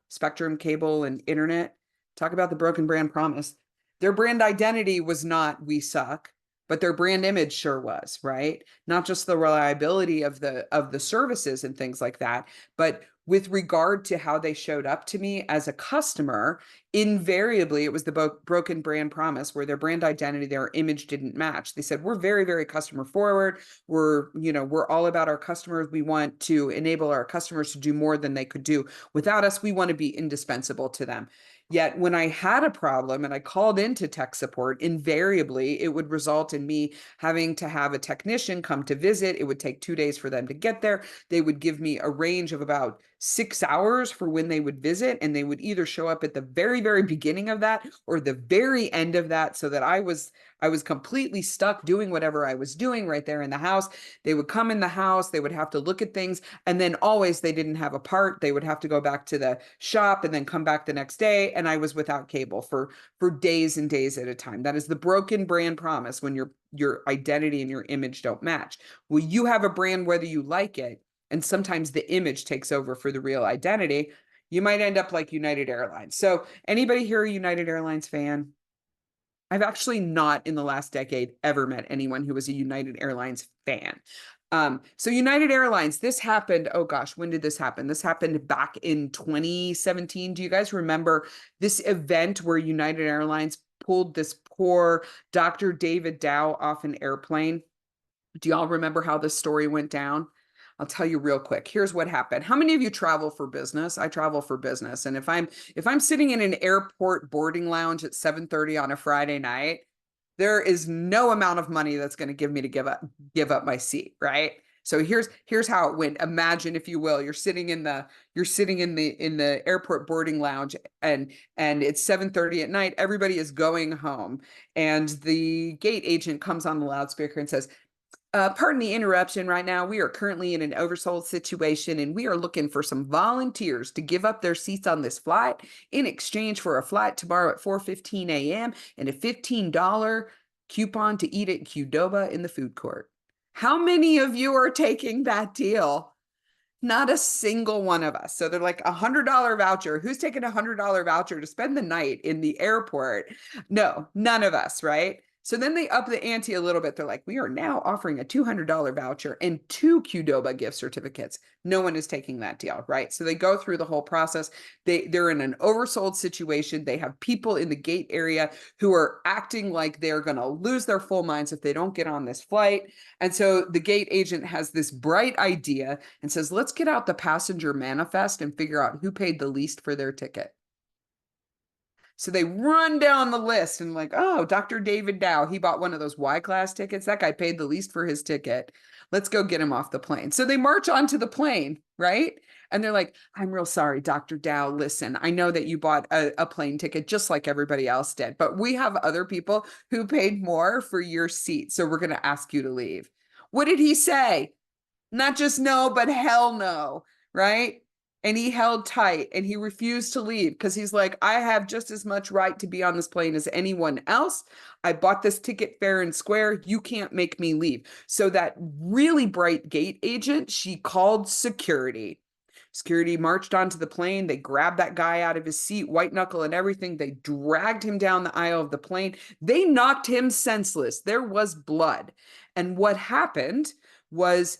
and internet. Talk about the broken brand promise. Their brand identity was not "we suck," but their brand image sure was, right? Not just the reliability of the services and things like that, but with regard to how they showed up to me as a customer, invariably it was the broken brand promise, where their brand identity, their image didn't match. They said, we're very, very customer forward. We're all about our customers. We want to enable our customers to do more than they could do without us. We want to be indispensable to them. Yet when I had a problem and I called into tech support, invariably it would result in me having to have a technician come to visit. It would take 2 days for them to get there. They would give me a range of about 6 hours for when they would visit, and they would either show up at the very, very beginning of that or the very end of that, so that I was completely stuck doing whatever I was doing right there in the house. They would come in the house, they would have to look at things, and then always they didn't have a part. They would have to go back to the shop and then come back the next day, and I was without cable for days and days at a time. That is the broken brand promise, when your identity and your image don't match. Well, you have a brand whether you like it, and sometimes the image takes over for the real identity. You might end up like United Airlines. So anybody here a United Airlines fan? I've actually not in the last decade ever met anyone who was a United Airlines fan. So United Airlines, this happened, oh gosh, when did this happen? This happened back in 2017. Do you guys remember this event where United Airlines pulled this poor Dr. David Dow off an airplane? Do y'all remember how this story went down? I'll tell you real quick. Here's what happened. How many of you travel for business? I travel for business. And if I'm sitting in an airport boarding lounge at 7:30 on a Friday night, there is no amount of money that's going to give me to give up my seat, right? So here's how it went. Imagine, if you will, you're sitting in the airport boarding lounge, and it's 7:30 at night. Everybody is going home, and the gate agent comes on the loudspeaker and says, pardon the interruption right now. We are currently in an oversold situation, and we are looking for some volunteers to give up their seats on this flight in exchange for a flight tomorrow at 4:15 a.m. and a $15 coupon to eat at Qdoba in the food court. How many of you are taking that deal? Not a single one of us. So they're like, $100 voucher. Who's taking a $100 voucher to spend the night in the airport? No, none of us, right? So then they up the ante a little bit. They're like, we are now offering a $200 voucher and 2 Qdoba gift certificates. No one is taking that deal, right? So they go through the whole process. They're in an oversold situation. They have people in the gate area who are acting like they're going to lose their full minds if they don't get on this flight. And so the gate agent has this bright idea and says, let's get out the passenger manifest and figure out who paid the least for their ticket. So they run down the list and like, oh, Dr. David Dow, he bought one of those Y-class tickets. That guy paid the least for his ticket. Let's go get him off the plane. So they march onto the plane, right? And they're like, I'm real sorry, Dr. Dow. Listen, I know that you bought a plane ticket just like everybody else did, but we have other people who paid more for your seat. So we're going to ask you to leave. What did he say? Not just no, but hell no, right? And he held tight and he refused to leave because he's like, I have just as much right to be on this plane as anyone else. I bought this ticket fair and square. You can't make me leave. So that really bright gate agent, she called security. Security marched onto the plane. They grabbed that guy out of his seat, white knuckle and everything. They dragged him down the aisle of the plane. They knocked him senseless. There was blood. And what happened was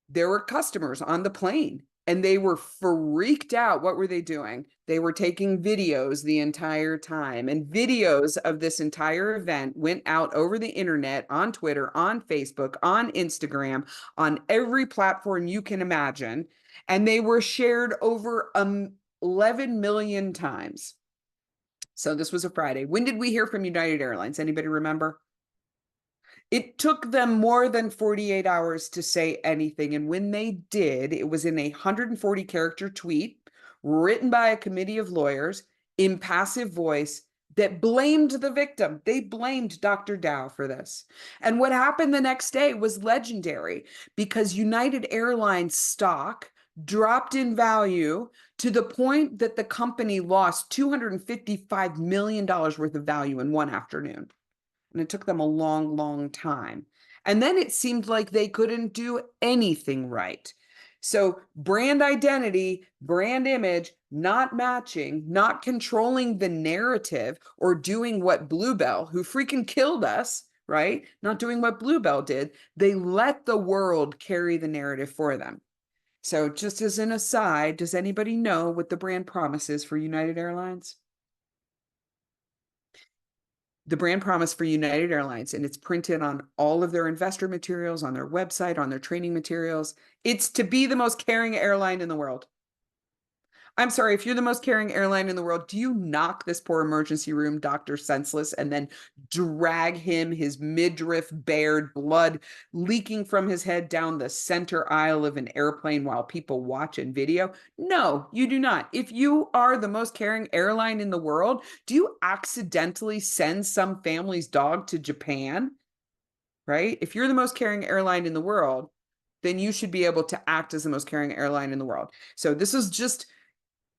there were customers on the plane and they were freaked out. What were they doing? They were taking videos the entire time, and videos of this entire event went out over the internet, on Twitter, on Facebook, on Instagram, on every platform you can imagine. And they were shared over 11 million times. So this was a Friday. When did we hear from United Airlines? Anybody remember? It took them more than 48 hours to say anything. And when they did, it was in a 140-character tweet written by a committee of lawyers in passive voice that blamed the victim. They blamed Dr. Dow for this. And what happened the next day was legendary because United Airlines stock dropped in value to the point that the company lost $255 million worth of value in one afternoon. And it took them a long, long time. And then it seemed like they couldn't do anything right. So brand identity, brand image, not matching, not controlling the narrative or doing what Bluebell, who freaking killed us, right? Not doing what Bluebell did. They let the world carry the narrative for them. So just as an aside, does anybody know what the brand promise is for United Airlines? The brand promise for United Airlines, and it's printed on all of their investor materials, on their website, on their training materials. It's to be the most caring airline in the world. I'm sorry, if you're the most caring airline in the world, do you knock this poor emergency room doctor senseless and then drag him, his midriff bared, blood leaking from his head down the center aisle of an airplane while people watch and video? No, you do not. If you are the most caring airline in the world, do you accidentally send some family's dog to Japan? Right? If you're the most caring airline in the world, then you should be able to act as the most caring airline in the world. So this is just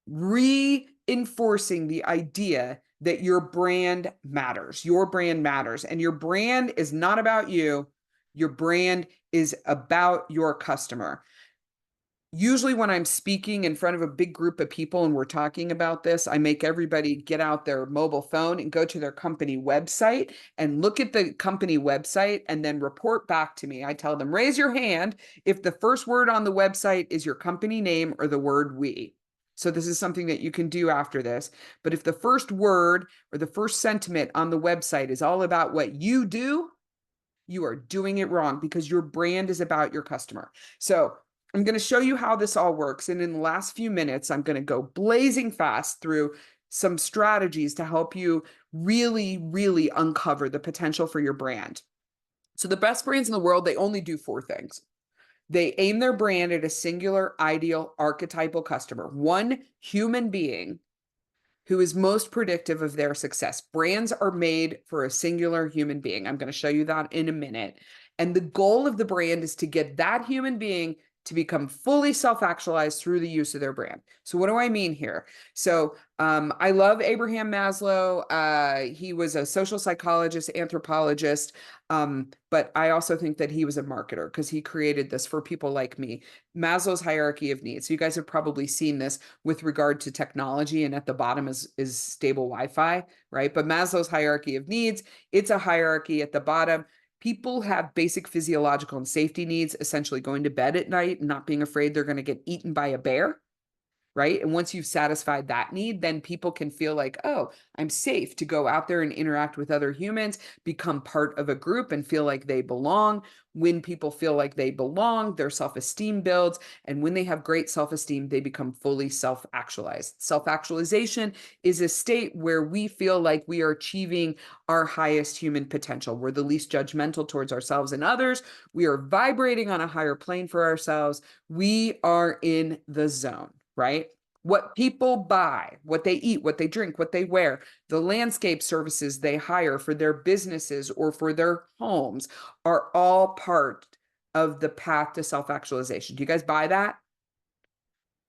reinforcing the idea that your brand matters. Your brand matters. And your brand is not about you. Your brand is about your customer. Usually when I'm speaking in front of a big group of people and we're talking about this, I make everybody get out their mobile phone and go to their company website and look at the company website and then report back to me. I tell them, raise your hand if the first word on the website is your company name or the word we. So this is something that you can do after this. But if the first word or the first sentiment on the website is all about what you do, you are doing it wrong because your brand is about your customer. So I'm going to show you how this all works. And in the last few minutes, I'm going to go blazing fast through some strategies to help you really, really uncover the potential for your brand. So the best brands in the world, they only do 4 things. They aim their brand at a singular, ideal, archetypal customer, one human being who is most predictive of their success. Brands are made for a singular human being. I'm going to show you that in a minute. And the goal of the brand is to get that human being to become fully self-actualized through the use of their brand. So what do I mean here? So I love Abraham Maslow. He was a social psychologist, anthropologist, but I also think that he was a marketer because he created this for people like me. Maslow's hierarchy of needs. So you guys have probably seen this with regard to technology, and at the bottom is stable Wi-Fi, right? But Maslow's hierarchy of needs, it's a hierarchy at the bottom. People have basic physiological and safety needs, essentially going to bed at night and not being afraid they're going to get eaten by a bear, right? And once you've satisfied that need, then people can feel like, oh, I'm safe to go out there and interact with other humans, become part of a group and feel like they belong. When people feel like they belong, their self-esteem builds. And when they have great self-esteem, they become fully self-actualized. Self-actualization is a state where we feel like we are achieving our highest human potential. We're the least judgmental towards ourselves and others. We are vibrating on a higher plane for ourselves. We are in the zone, right? What people buy, what they eat, what they drink, what they wear, the landscape services they hire for their businesses or for their homes are all part of the path to self-actualization. Do you guys buy that?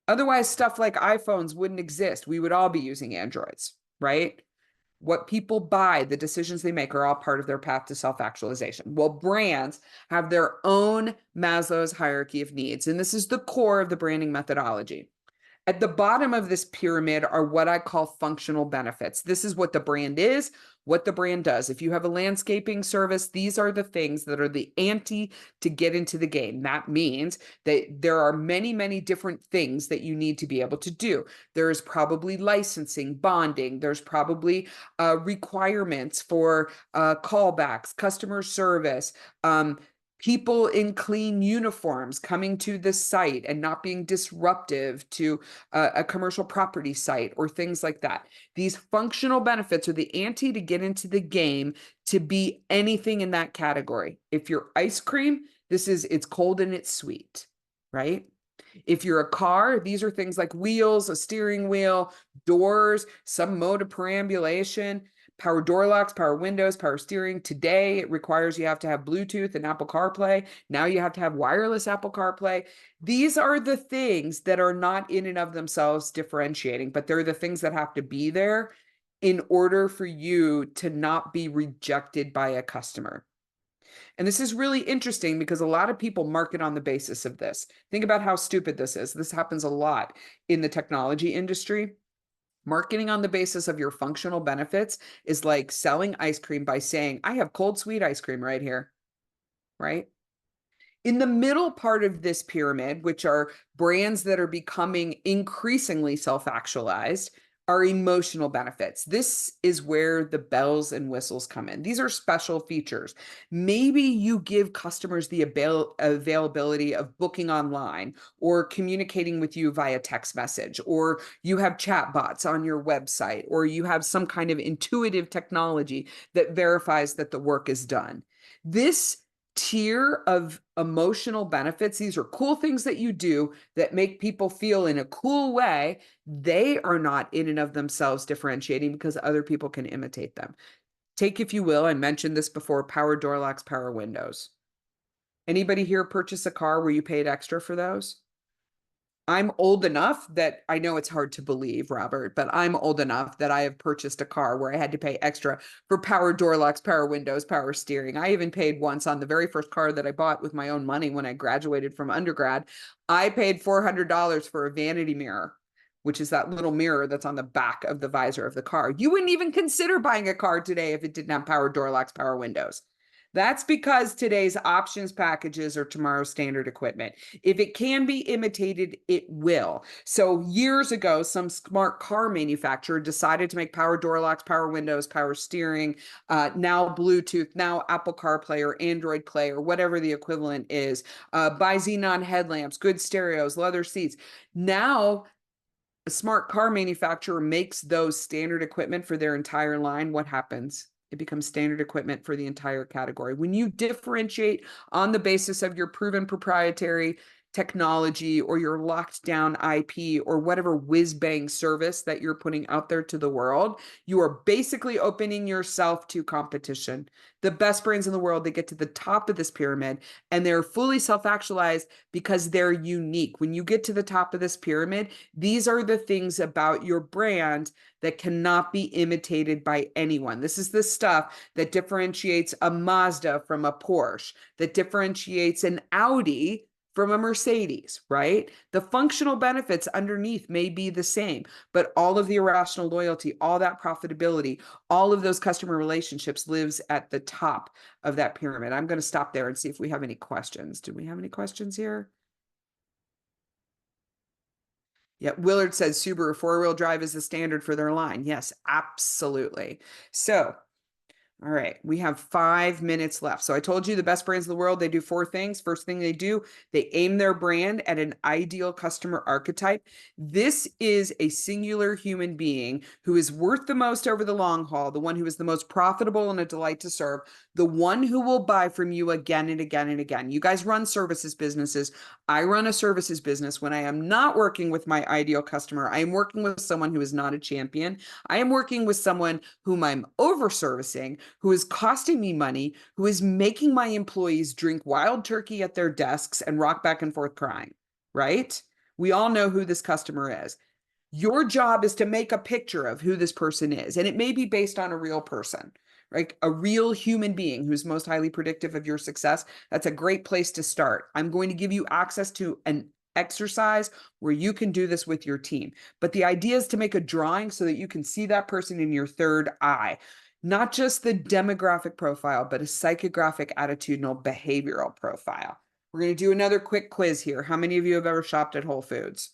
Otherwise, stuff like iPhones wouldn't exist. We would all be using Androids, right? What people buy, the decisions they make are all part of their path to self-actualization. Well, brands have their own Maslow's hierarchy of needs, and this is the core of the branding methodology. At the bottom of this pyramid are what I call functional benefits. This is what the brand is, what the brand does. If you have a landscaping service, these are the things that are the ante to get into the game. That means that there are many, many different things that you need to be able to do. There's probably licensing, bonding. There's probably requirements for callbacks, customer service, people in clean uniforms coming to the site and not being disruptive to a commercial property site or things like that. These functional benefits are the ante to get into the game to be anything in that category. If you're ice cream, it's cold and it's sweet, right? If you're a car, these are things like wheels, a steering wheel, doors, some mode of perambulation. Power door locks, power windows, power steering. Today, it requires you have to have Bluetooth and Apple CarPlay. Now you have to have wireless Apple CarPlay. These are the things that are not in and of themselves differentiating, but they're the things that have to be there in order for you to not be rejected by a customer. And this is really interesting because a lot of people market on the basis of this. Think about how stupid this is. This happens a lot in the technology industry. Marketing on the basis of your functional benefits is like selling ice cream by saying, I have cold, sweet ice cream right here, right? In the middle part of this pyramid, which are brands that are becoming increasingly self-actualized, are emotional benefits. This is where the bells and whistles come in. These are special features. Maybe you give customers the availability of booking online or communicating with you via text message, or you have chat bots on your website, or you have some kind of intuitive technology that verifies that the work is done. This tier of emotional benefits, these are cool things that you do that make people feel in a cool way. They are not in and of themselves differentiating because other people can imitate them. Take, if you will, I mentioned this before, power door locks, power windows. Anybody here purchase a car where you paid extra for those? I'm old enough that I know it's hard to believe, Robert, but I'm old enough that I have purchased a car where I had to pay extra for power door locks, power windows, power steering. I even paid once on the very first car that I bought with my own money when I graduated from undergrad. I paid $400 for a vanity mirror, which is that little mirror that's on the back of the visor of the car. You wouldn't even consider buying a car today if it didn't have power door locks, power windows. That's because today's options packages are tomorrow's standard equipment. If it can be imitated, it will. So years ago, some smart car manufacturer decided to make power door locks, power windows, power steering, now Bluetooth, now Apple CarPlay or Android Play or whatever the equivalent is, bi-xenon headlamps, good stereos, leather seats. Now, a smart car manufacturer makes those standard equipment for their entire line. What happens? It becomes standard equipment for the entire category. When you differentiate on the basis of your proven proprietary technology or your locked down IP or whatever whiz bang service that you're putting out there to the world, you are basically opening yourself to competition. The best brands in the world, they get to the top of this pyramid and they're fully self-actualized because they're unique. When you get to the top of this pyramid, these are the things about your brand that cannot be imitated by anyone. This is the stuff that differentiates a Mazda from a Porsche, that differentiates an Audi from a Mercedes, right? The functional benefits underneath may be the same, but all of the irrational loyalty, all that profitability, all of those customer relationships lives at the top of that pyramid. I'm going to stop there and see if we have any questions. Do we have any questions here? Yeah, Willard says Subaru four-wheel drive is the standard for their line. Yes, absolutely. So, all right, we have 5 minutes left. So I told you the best brands in the world, they do 4 things. First thing they do, they aim their brand at an ideal customer archetype. This is a singular human being who is worth the most over the long haul, the one who is the most profitable and a delight to serve, the one who will buy from you again and again and again. You guys run services businesses. I run a services business. When I am not working with my ideal customer, I am working with someone who is not a champion. I am working with someone whom I'm over-servicing, who is costing me money, who is making my employees drink wild turkey at their desks and rock back and forth crying, right? We all know who this customer is. Your job is to make a picture of who this person is, and it may be based on a real person, right? A real human being who's most highly predictive of your success. That's a great place to start. I'm going to give you access to an exercise where you can do this with your team. But the idea is to make a drawing so that you can see that person in your third eye. Not just the demographic profile, but a psychographic, attitudinal, behavioral profile. We're going to do another quick quiz here. How many of you have ever shopped at Whole Foods?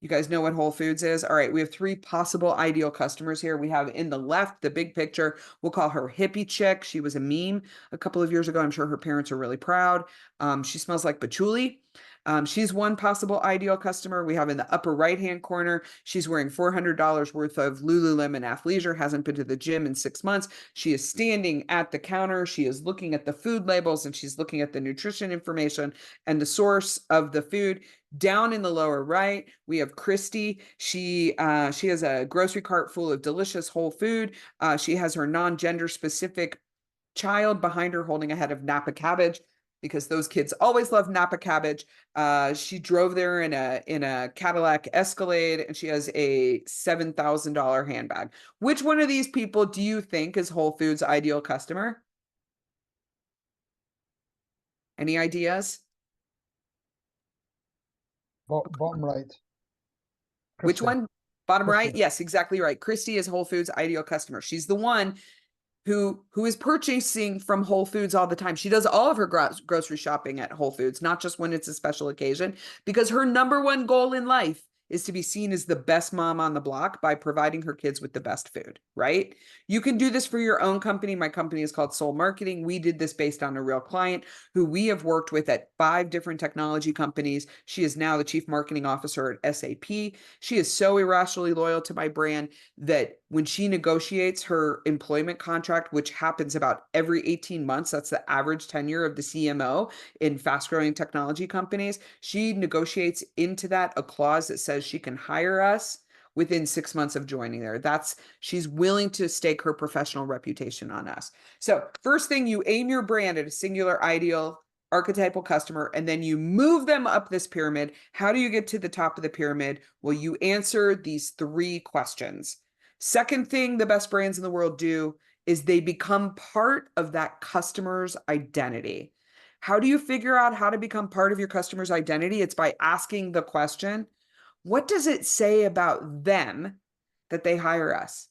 You guys know what Whole Foods is? All right, we have 3 possible ideal customers here. We have in the left, the big picture. We'll call her hippie chick. She was a meme a couple of years ago. I'm sure her parents are really proud. She smells like patchouli. She's one possible ideal customer. We have in the upper right-hand corner, she's wearing $400 worth of Lululemon athleisure, hasn't been to the gym in 6 months. She is standing at the counter. She is looking at the food labels and she's looking at the nutrition information and the source of the food. Down in the lower right, we have Christy. She has a grocery cart full of delicious whole food. She has her non-gender specific child behind her holding a head of Napa cabbage, because those kids always love Napa cabbage. She drove there in a Cadillac Escalade, and she has a $7,000 handbag. Which one of these people do you think is Whole Foods' ideal customer? Any ideas? Bottom right. Which Christy. one? Bottom right? Christy. Yes, exactly right. Christy is Whole Foods' ideal customer. She's the one who is purchasing from Whole Foods all the time. She does all of her grocery shopping at Whole Foods, not just when it's a special occasion, because her number one goal in life is to be seen as the best mom on the block by providing her kids with the best food, right? You can do this for your own company. My company is called Soul Marketing. We did this based on a real client who we have worked with at 5 different technology companies. She is now the chief marketing officer at SAP. She is so irrationally loyal to my brand that when she negotiates her employment contract, which happens about every 18 months, that's the average tenure of the CMO in fast-growing technology companies, she negotiates into that a clause that says she can hire us within 6 months of joining there. She's willing to stake her professional reputation on us. So first thing, you aim your brand at a singular ideal archetypal customer, and then you move them up this pyramid. How do you get to the top of the pyramid? Well, you answer these 3 questions. Second thing the best brands in the world do is they become part of that customer's identity. How do you figure out how to become part of your customer's identity? It's by asking the question, what does it say about them that they hire us?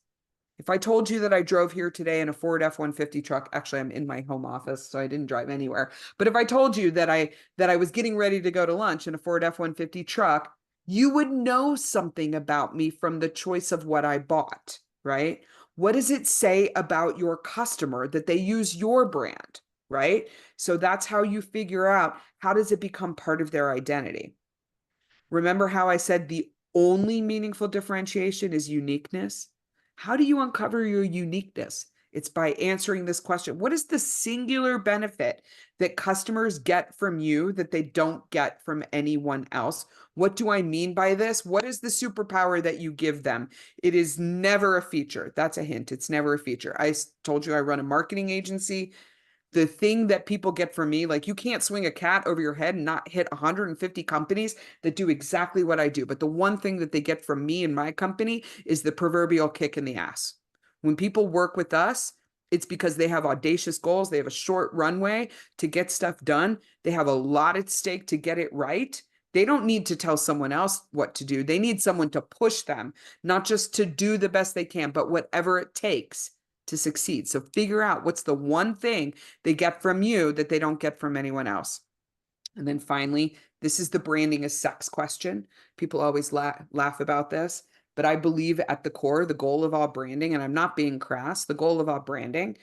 If I told you that I drove here today in a Ford F-150 truck, actually I'm in my home office, so I didn't drive anywhere. But if I told you that I was getting ready to go to lunch in a Ford F-150 truck, you would know something about me from the choice of what I bought, right? What does it say about your customer that they use your brand, right? So that's how you figure out, how does it become part of their identity? Remember how I said the only meaningful differentiation is uniqueness? How do you uncover your uniqueness? It's by answering this question. What is the singular benefit that customers get from you that they don't get from anyone else? What do I mean by this? What is the superpower that you give them? It is never a feature. That's a hint. It's never a feature. I told you I run a marketing agency. The thing that people get from me, like you can't swing a cat over your head and not hit 150 companies that do exactly what I do. But the one thing that they get from me and my company is the proverbial kick in the ass. When people work with us, it's because they have audacious goals. They have a short runway to get stuff done. They have a lot at stake to get it right. They don't need to tell someone else what to do. They need someone to push them, not just to do the best they can, but whatever it takes to succeed. So figure out what's the one thing they get from you that they don't get from anyone else. And then finally, this is the branding as sex question. People always laugh about this, but I believe at the core, the goal of all branding, and I'm not being crass, the goal of all branding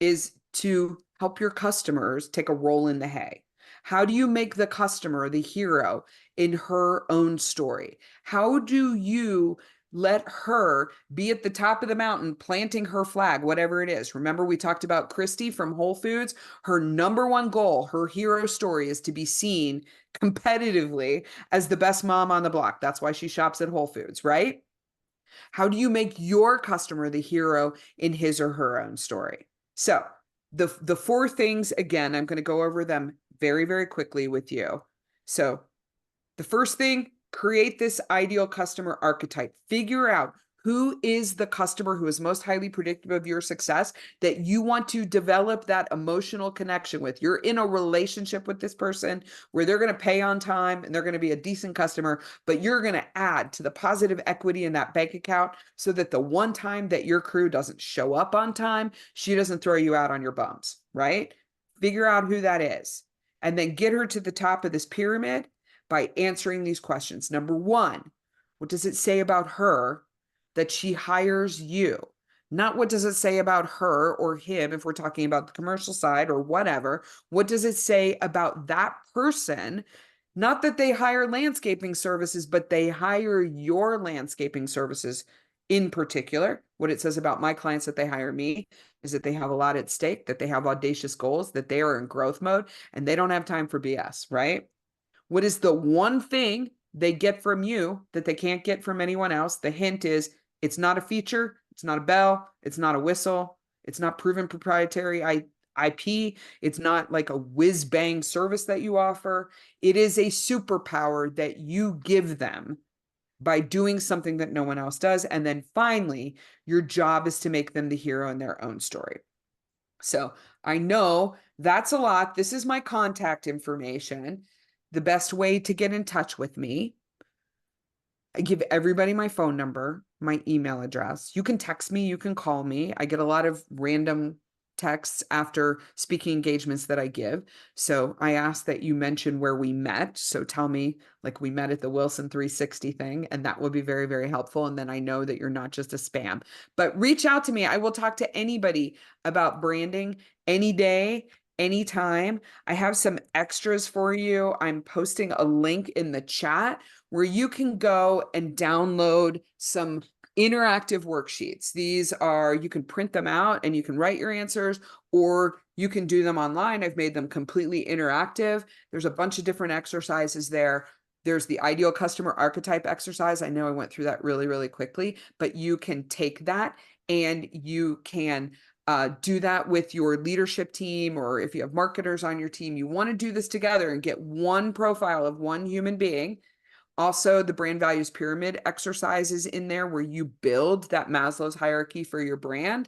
is to help your customers take a roll in the hay. How do you make the customer the hero in her own story? How do you let her be at the top of the mountain planting her flag, whatever it is? Remember, we talked about Christy from Whole Foods. Her number one goal, her hero story, is to be seen competitively as the best mom on the block. That's why she shops at Whole Foods, right? How do you make your customer the hero in his or her own story? So the four things, again, I'm going to go over them very, very quickly with you. So the first thing, create this ideal customer archetype. Figure out who is the customer who is most highly predictive of your success that you want to develop that emotional connection with. You're in a relationship with this person where they're going to pay on time and they're going to be a decent customer, but you're going to add to the positive equity in that bank account so that the one time that your crew doesn't show up on time, she doesn't throw you out on your bums, right? Figure out who that is and then get her to the top of this pyramid by answering these questions. Number one, what does it say about her that she hires you? Not what does it say about her or him if we're talking about the commercial side or whatever. What does it say about that person? Not that they hire landscaping services, but they hire your landscaping services in particular. What it says about my clients that they hire me is that they have a lot at stake, that they have audacious goals, that they are in growth mode, and they don't have time for BS, right? What is the one thing they get from you that they can't get from anyone else? The hint is it's not a feature, it's not a bell, it's not a whistle, it's not proven proprietary IP, it's not like a whiz bang service that you offer. It is a superpower that you give them by doing something that no one else does. And then finally, your job is to make them the hero in their own story. So I know that's a lot. This is my contact information. The best way to get in touch with me, I give everybody my phone number, my email address. You can text me, you can call me. I get a lot of random texts after speaking engagements that I give. So I ask that you mention where we met. So tell me, like, we met at the Wilson 360 thing, and that would be very, very helpful. And then I know that you're not just a spam. But reach out to me. I will talk to anybody about branding any day, anytime. I have some extras for you. I'm posting a link in the chat where you can go and download some interactive worksheets. These are, you can print them out and you can write your answers, or you can do them online. I've made them completely interactive. There's a bunch of different exercises there. There's the ideal customer archetype exercise. I know I went through that really, really quickly, but you can take that and you can do that with your leadership team, or if you have marketers on your team, you want to do this together and get one profile of one human being. Also, the brand values pyramid exercises in there where you build that Maslow's hierarchy for your brand.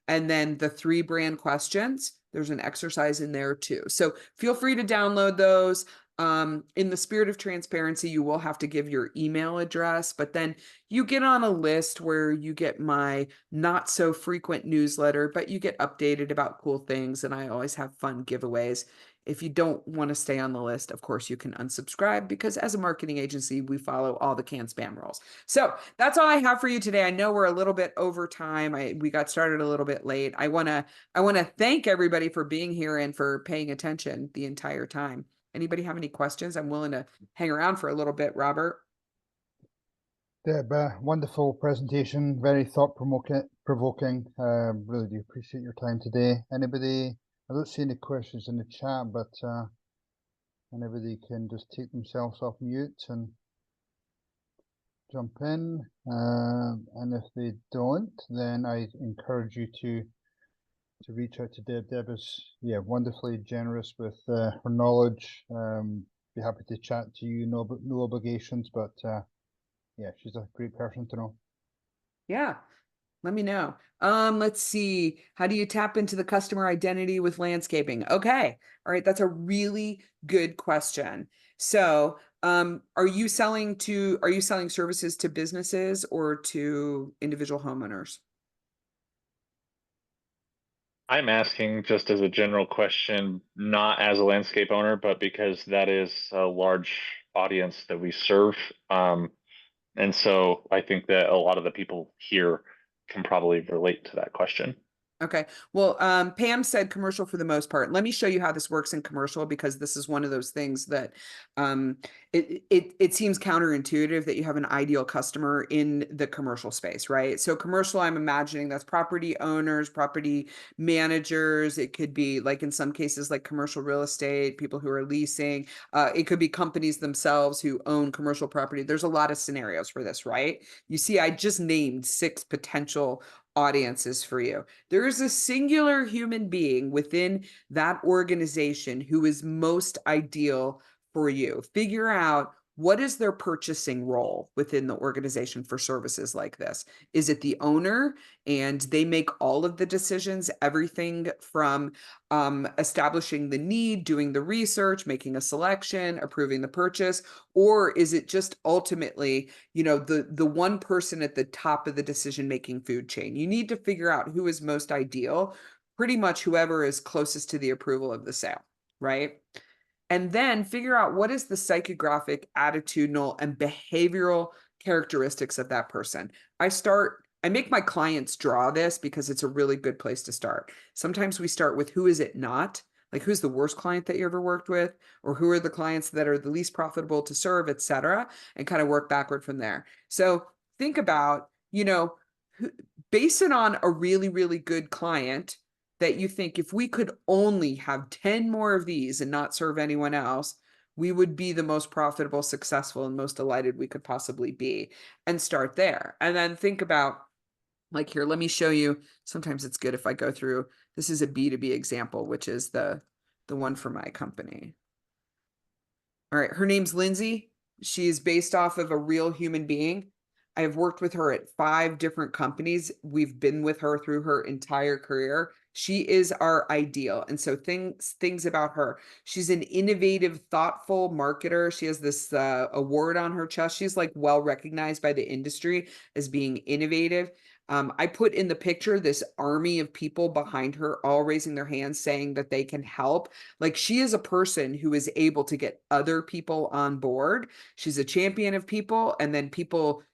And then the 3 brand questions, there's an exercise in there too. So feel free to download those. In the spirit of transparency, you will have to give your email address, but then you get on a list where you get my not so frequent newsletter, but you get updated about cool things. And I always have fun giveaways. If you don't want to stay on the list, of course, you can unsubscribe, because as a marketing agency, we follow all the canned spam rules. So that's all I have for you today. I know we're a little bit over time. We got started a little bit late. I want to thank everybody for being here and for paying attention the entire time. Anybody have any questions? I'm willing to hang around for a little bit, Robert. Deb, wonderful presentation, very thought-provoking. Really do appreciate your time today. Anybody, I don't see any questions in the chat, but anybody can just take themselves off mute and jump in. And if they don't, then I encourage you to reach out to Deb. Deb is, wonderfully generous with her knowledge. Be happy to chat to you, no obligations, but she's a great person to know. Yeah. Let me know. Let's see. How do you tap into the customer identity with landscaping? Okay. All right. That's a really good question. So, are you selling services to businesses or to individual homeowners? I'm asking just as a general question, not as a landscape owner, but because that is a large audience that we serve. And so I think that a lot of the people here can probably relate to that question. Okay. Well, Pam said commercial for the most part. Let me show you how this works in commercial, because this is one of those things that it seems counterintuitive that you have an ideal customer in the commercial space, right? So commercial, I'm imagining that's property owners, property managers. It could be, like in some cases, like commercial real estate, people who are leasing. It could be companies themselves who own commercial property. There's a lot of scenarios for this, right? You see, I just named 6 potential audiences for you. There is a singular human being within that organization who is most ideal for you. Figure out, what is their purchasing role within the organization for services like this? Is it the owner and they make all of the decisions, everything from establishing the need, doing the research, making a selection, approving the purchase? Or is it just ultimately, the one person at the top of the decision-making food chain? You need to figure out who is most ideal, pretty much whoever is closest to the approval of the sale, right? And then figure out, what is the psychographic, attitudinal, and behavioral characteristics of that person. I make my clients draw this because it's a really good place to start. Sometimes we start with, who is it not? Like, who's the worst client that you ever worked with, or who are the clients that are the least profitable to serve, et cetera, and kind of work backward from there. So think about, base it on a really, really good client that you think, if we could only have 10 more of these and not serve anyone else, we would be the most profitable, successful, and most delighted we could possibly be, and start there. And then think about, like, here, let me show you. Sometimes it's good if I go through, this is a B2B example, which is the one for my company. All right. Her name's Lindsay. She's based off of a real human being. I have worked with her at 5 different companies. We've been with her through her entire career. She is our ideal. And so things about her: she's an innovative, thoughtful marketer. She has this award on her chest. She's like well recognized by the industry as being innovative. I put in the picture this army of people behind her, all raising their hands, saying that they can help. Like, she is a person who is able to get other people on board. She's a champion of people, and then people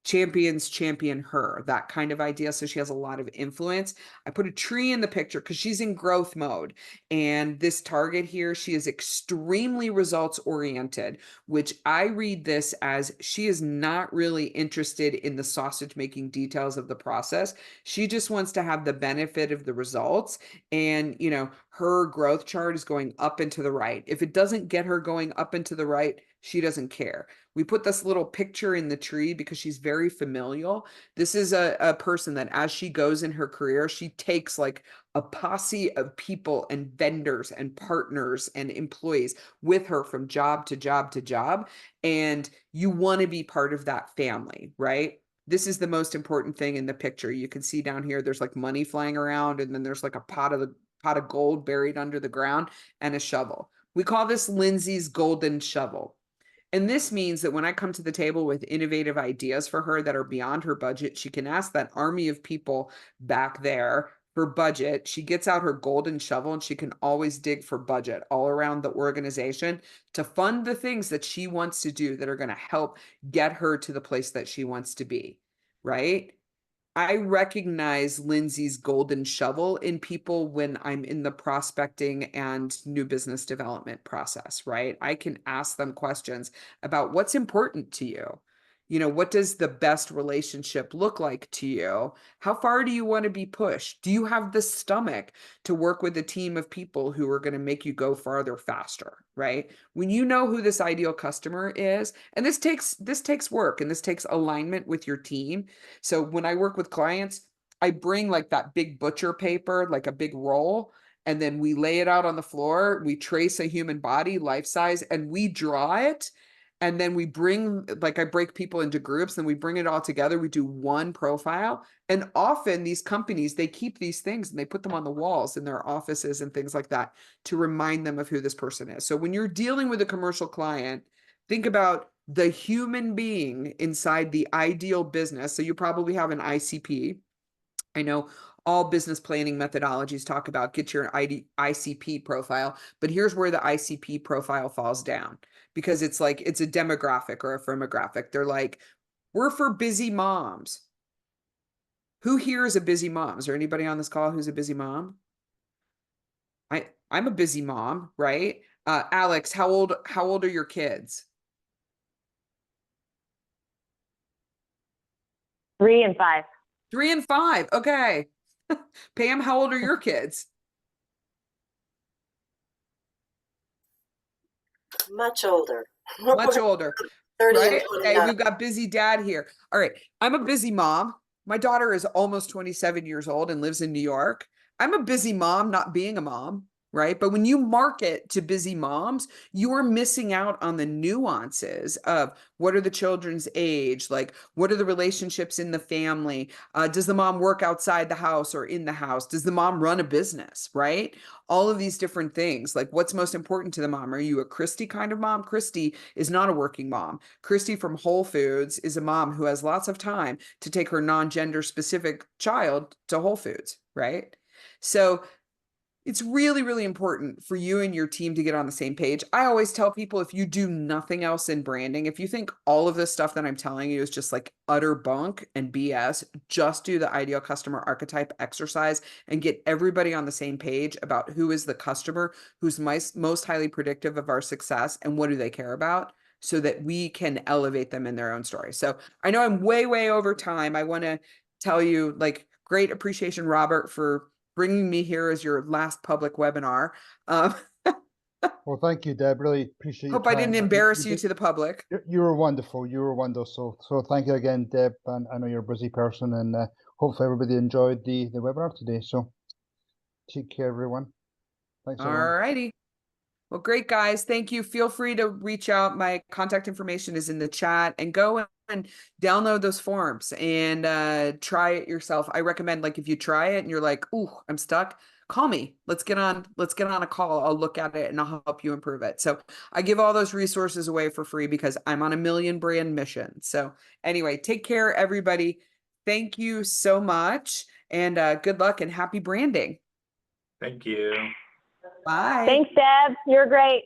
champion her, that kind of idea. So she has a lot of influence. I put a tree in the picture because she's in growth mode. And this target here, she is extremely results oriented, which I read this as, she is not really interested in the sausage making details of the process. She just wants to have the benefit of the results. And, her growth chart is going up and to the right. If it doesn't get her going up and to the right, she doesn't care. We put this little picture in the tree because she's very familial. This is a person that, as she goes in her career, she takes like a posse of people and vendors and partners and employees with her from job to job to job. And you want to be part of that family, right? This is the most important thing in the picture. You can see down here, there's like money flying around, and then there's like a pot of gold buried under the ground, and a shovel. We call this Lindsay's golden shovel. And this means that when I come to the table with innovative ideas for her that are beyond her budget, she can ask that army of people back there for budget. She gets out her golden shovel, and she can always dig for budget all around the organization to fund the things that she wants to do that are going to help get her to the place that she wants to be, right? I recognize Lindsay's golden shovel in people when I'm in the prospecting and new business development process, right? I can ask them questions about what's important to you. You know, what does the best relationship look like to you? How far do you want to be pushed? Do you have the stomach to work with a team of people who are going to make you go farther faster, right? When you know who this ideal customer is, and this takes work and this takes alignment with your team. So when I work with clients, I bring like that big butcher paper, like a big roll, and then we lay it out on the floor. We trace a human body life size and we draw it. And then we bring, like, I break people into groups and we bring it all together. We do one profile. And often these companies, they keep these things and they put them on the walls in their offices and things like that to remind them of who this person is. So when you're dealing with a commercial client, think about the human being inside the ideal business. So you probably have an ICP. I know all business planning methodologies talk about get your ICP profile, but here's where the ICP profile falls down, because it's like, it's a demographic or a firmographic. They're like, we're for busy moms. Who here is a busy mom? Is there anybody on this call who's a busy mom? I'm a busy mom, right? Alex, how old are your kids? 3 and 5. 3 and 5. Okay. Pam, how old are your kids? Much older. Much older. 30 and Right? Okay, 29. we've got busy dad here. All right. I'm a busy mom. My daughter is almost 27 years old and lives in New York. I'm a busy mom, not being a mom, right? But when you market to busy moms, you are missing out on the nuances of what are the children's age? Like, what are the relationships in the family? Does the mom work outside the house or in the house? Does the mom run a business, right? All of these different things. Like, what's most important to the mom? Are you a Christy kind of mom? Christy is not a working mom. Christy from Whole Foods is a mom who has lots of time to take her non-gender specific child to Whole Foods, right? So it's really, really important for you and your team to get on the same page. I always tell people, if you do nothing else in branding, if you think all of this stuff that I'm telling you is just like utter bunk and BS, just do the ideal customer archetype exercise and get everybody on the same page about who is the customer who's most highly predictive of our success and what do they care about, so that we can elevate them in their own story. So I know I'm way, way over time. I want to tell you, like, great appreciation, Robert, for bringing me here as your last public webinar. Well, thank you, Deb. Really appreciate your Hope I time. didn't embarrass you to the public. You were wonderful. You were wonderful. So thank you again, Deb. And I know you're a busy person, and hopefully everybody enjoyed the webinar today. So take care, everyone. Thanks, All everyone. righty. Well, great, guys. Thank you. Feel free to reach out. My contact information is in the chat, and go and download those forms and try it yourself. I recommend, like, if you try it and you're like, ooh, I'm stuck, call me. Let's get on a call. I'll look at it and I'll help you improve it. So I give all those resources away for free because I'm on a million brand mission. So anyway, take care, everybody. Thank you so much, and good luck and happy branding. Thank you. Bye. Thanks, Deb. You're great.